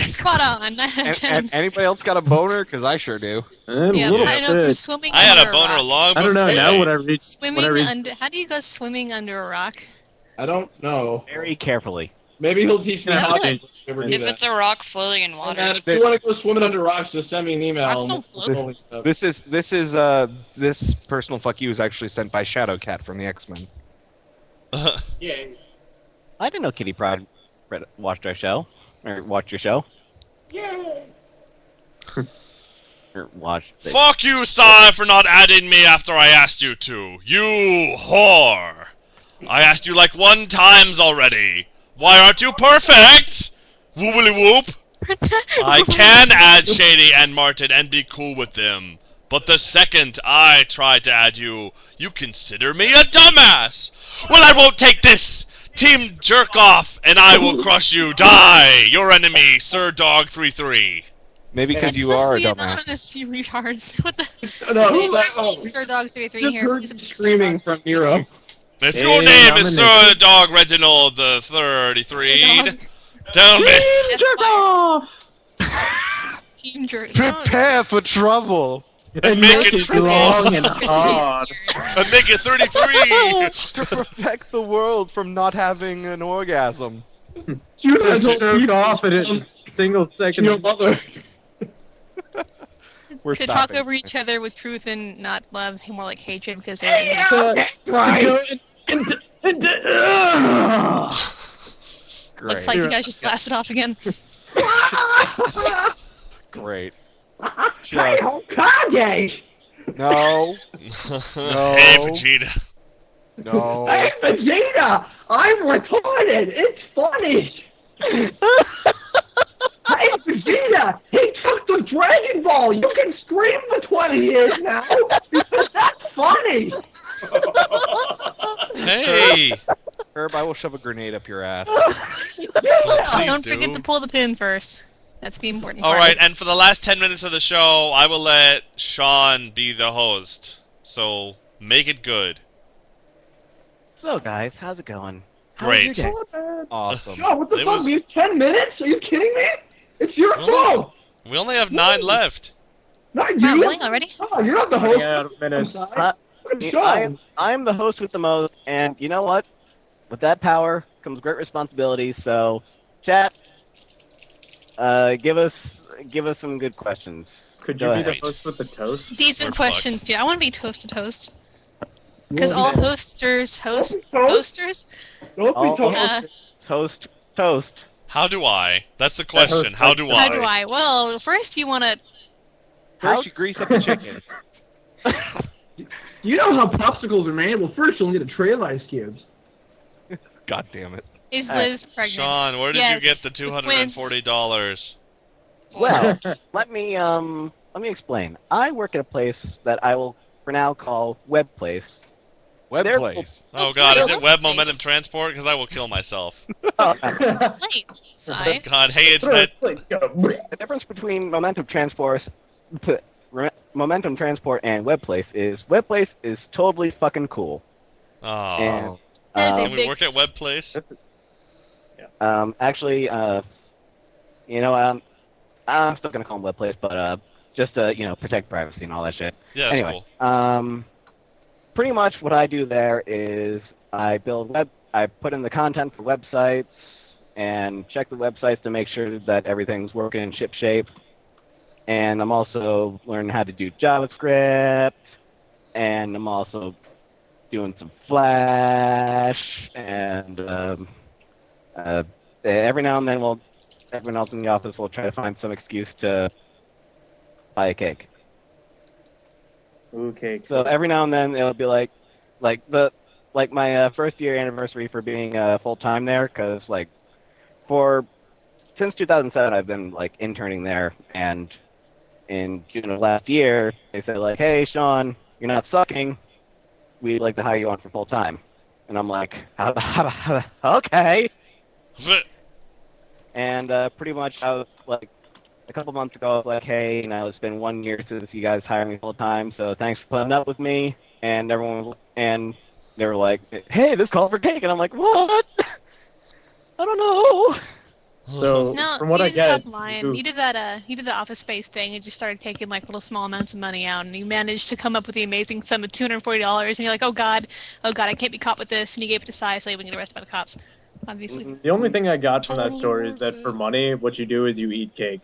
Spot on. And anybody else got a boner? Because I sure do. Yeah, I know from swimming I had under a boner rock. long I don't know, before- now when I read... Swimming when I read under. How do you go swimming under a rock? I don't know. Very carefully. Maybe he'll teach me No, how no. to ever do If that. it's a rock floating in water. And if you want to go swimming under rocks, just send me an email. Rocks and don't we'll- float. This personal fuck you is actually sent by Shadowcat from the X-Men. Yay. I didn't know Kitty Pride watched our show. Or watched your show. Yay. Or watched it. Fuck you, Sty, for not adding me after I asked you to. You whore. I asked you like 1 times already. Why aren't you perfect? Woobly whoop. I can add Shady and Martin and be cool with them. But the second I try to add you, you consider me a dumbass. Well, I won't take this. Team jerk off, and I will crush you. Die, your enemy, Sir Dog 33. Maybe because It's you supposed are to a be dumbass. anonymous, you retards. What the? No, It's who's that? actually Oh, Sir Dog 33 just here. heard He's a big Sir screaming Dog. from Nero. If Hey, your name is nominated. Sir Dog Reginald the 33, Sir Dog. tell me. That's Jerk fire. off! Team jerk. Prepare for trouble. And make it It's triple. long and hard. And make it 33. To protect the world from not having an orgasm. You So guys don't jerk keep off in a single second. your mother. We're To talk stopping. over each other with truth and not love, more like hatred because they're Right. Great. looks like you guys just blasted off again. Great. Hey, Hokage! No. No. Hey, Vegeta. No. Hey, Vegeta! I'm retarded! It's funny! Hey, Vegeta! He took the Dragon Ball! You can scream for 20 years now! Because that's funny! Hey. Herb, I will shove a grenade up your ass. Please Don't do. forget to pull the pin first. That's the important All part. right, and for the last 10 minutes of the show, I will let Sean be the host. So make it good. So, guys, how's it going? Great. How's your day? Awesome. Yo, what the It fuck? was- We have 10 minutes? Are you kidding me? It's your Well, show! We only have 9 left. Not Wow, you! really? Already? Oh, you're not the Running host. out of minutes. I'm sorry. Good show. I'm the host with the most, and you know what? With that power comes great responsibility. So, chat, give us some good questions. Could Go you be ahead. the host with the toast? Decent We're questions, dude. I want to be toast to toast. Because all hosters host hosters. All toast. How do I? That's the question. How do I? How do I? Well, first you want to. First, you grease up the chicken. You know how popsicles are made? Well, first you'll need a tray of ice cubes. God damn it. Is Liz pregnant? Sean, where did you get the $240? Well, let me explain. I work at a place that I will for now call Web Place. Web There- Place. Oh god, is it web momentum transport? Because I will kill myself. Explain, Sai. God, hey, it's that. The difference between momentum transport and Web Place is Web Place is totally fucking cool. Oh. And, Can we work at Web Place? Actually, you know, I'm still gonna call them Web Place, but just to protect privacy and all that shit. Yeah, that's anyway, cool. pretty much what I do there is I put in the content for websites and check the websites to make sure that everything's working in ship shape. And I'm also learning how to do JavaScript, and I'm also doing some Flash, and every now and then everyone else in the office will try to find some excuse to buy a cake. Ooh, cake. So every now and then it'll be like my first year anniversary for being full time there, because since 2007 I've been interning there, and in June of last year they said hey Sean, you're not sucking, we'd like to hire you on for full time, and I'm like okay. And pretty much I was a couple months ago, I was like, hey, it's been 1 year since you guys hired me full time, so thanks for putting up with me. And they were like, hey, this call for cake, and I'm like, what? I don't know. So No, from what you I didn't get, stop lying. You did that. You did the Office Space thing, and just started taking little small amounts of money out, and you managed to come up with the amazing sum of $240. And you're like, oh god, I can't be caught with this. And you gave it to Sai, so you wouldn't get arrested by the cops. Obviously. the only thing I got from that story is that for money, what you do is you eat cake.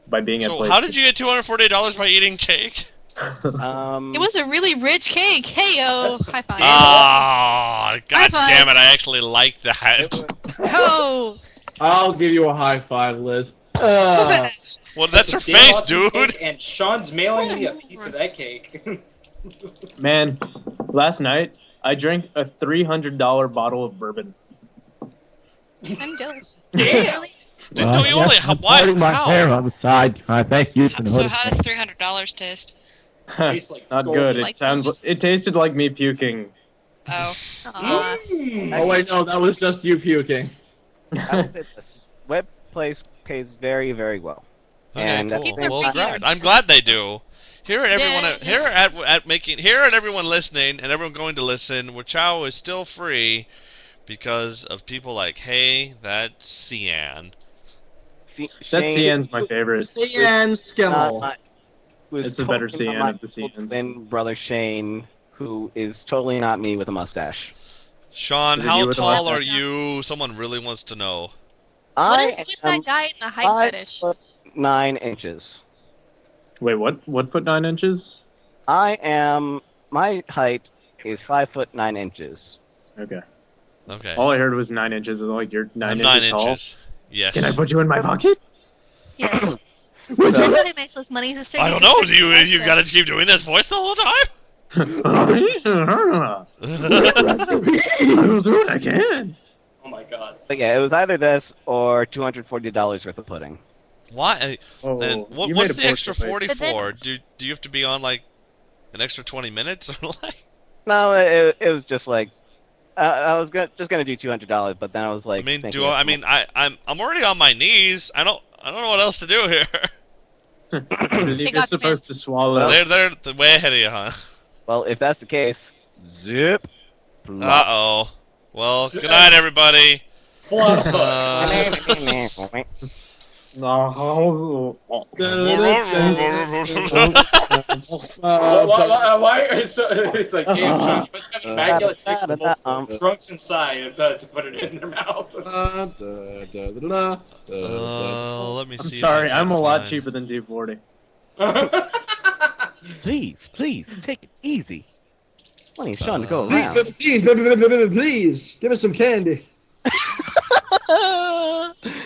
By being at So places. how did you get $240 by eating cake? It was a really rich cake. Hey yo, high five. Ah, god High five. damn it! I actually like that. Oh. I'll give you a high five, Liz. Well, that's her Dave face, wants some dude. cake, and Sean's mailing me a piece of that cake. Man, last night I drank a $300 bottle of bourbon. I'm jealous. Damn. Don't you only? I'm Why? parting my hair How? on the side. Thank you for So noticing. how does $300 taste? Tastes like Not gold. good. It Like sounds. just- It tasted like me puking. Oh. Aw. Oh wait, no, that was just you puking. I would say this. Web Place pays very, very well. Okay, And cool. that's Well, freaking glad. out. I'm glad they do. Here at everyone, Yes. here at everyone listening and everyone going to listen. whachow is still free because of people like Hey, that Cian. That Shane- CN's my favorite. CN Skimmel. who is It's a better totally CN not of the my CNs. twin brother Shane, who is totally not me with a mustache. Sean, Is it how you with the tall mustache? are you? Someone really wants to know. What I is with am that guy in the height fetish? 5'9" Wait, what? What put 9 inches? My height is 5'9". Okay. Okay. All I heard was 9 inches. Like you're 9 I'm inches 9 tall. inches. Yes. Can I put you in my pocket? Yes. That's how he makes less money. He's a I don't know. Do you got to keep doing this voice the whole time? I will do what I can. Oh my god. But yeah, it was either this or $240 worth of pudding. Why? Oh, Then you what's made a the poor extra choice. 40 for? Do you have to be on an extra 20 minutes or like? No, it was just I was just gonna do $200, but then I was like, I mean, thinking I'm already on my knees. I don't know what else to do here. I believe They got it's supposed to swallow. They're way ahead of you, huh? Well, if that's the case, zip. Uh oh. Well, good night, everybody. Flop. No. Why? It's like game show. You must have immaculate taste of trunks inside to put it in their mouth. Let me I'm see. sorry, I'm a lot cheaper than 240. Please, take it easy. It's plenty of Sean to go Please, around. please, give us some candy.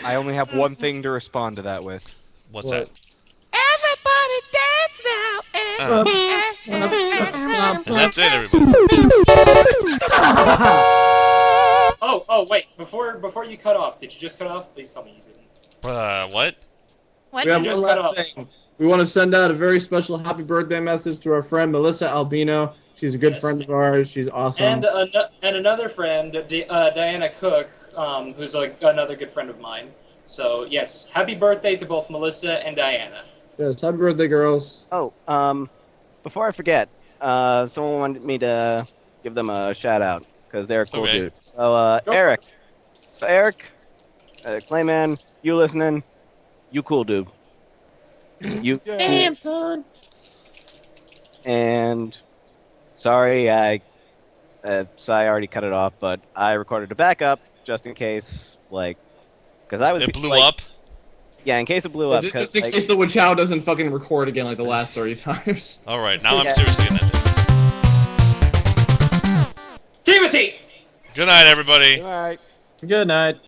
I only have one thing to respond to that with. What's that? Everybody And that's it, everybody. Oh, wait. Before you cut off, did you just cut off? Please tell me you didn't. What? We have just one cut last off. thing. We want to send out a very special happy birthday message to our friend Melissa Albino. She's a good friend of ours. She's awesome. And another friend, Diana Cook, who's another good friend of mine. So yes, happy birthday to both Melissa and Diana. Yes, happy birthday, girls. Oh, before I forget, someone wanted me to give them a shout out because they're a cool Okay. dude. So, Eric. So, Eric, Clayman, you listening? You cool dude. You. Damn, son. And sorry, I already cut it off, but I recorded a backup just in case, because I was. It blew up. Yeah, in case it blew up. Just in case the whachow doesn't fucking record again like the last 30 times. All right, now I'm seriously gonna end it. Timothy. Good night, everybody. Good night. Good night.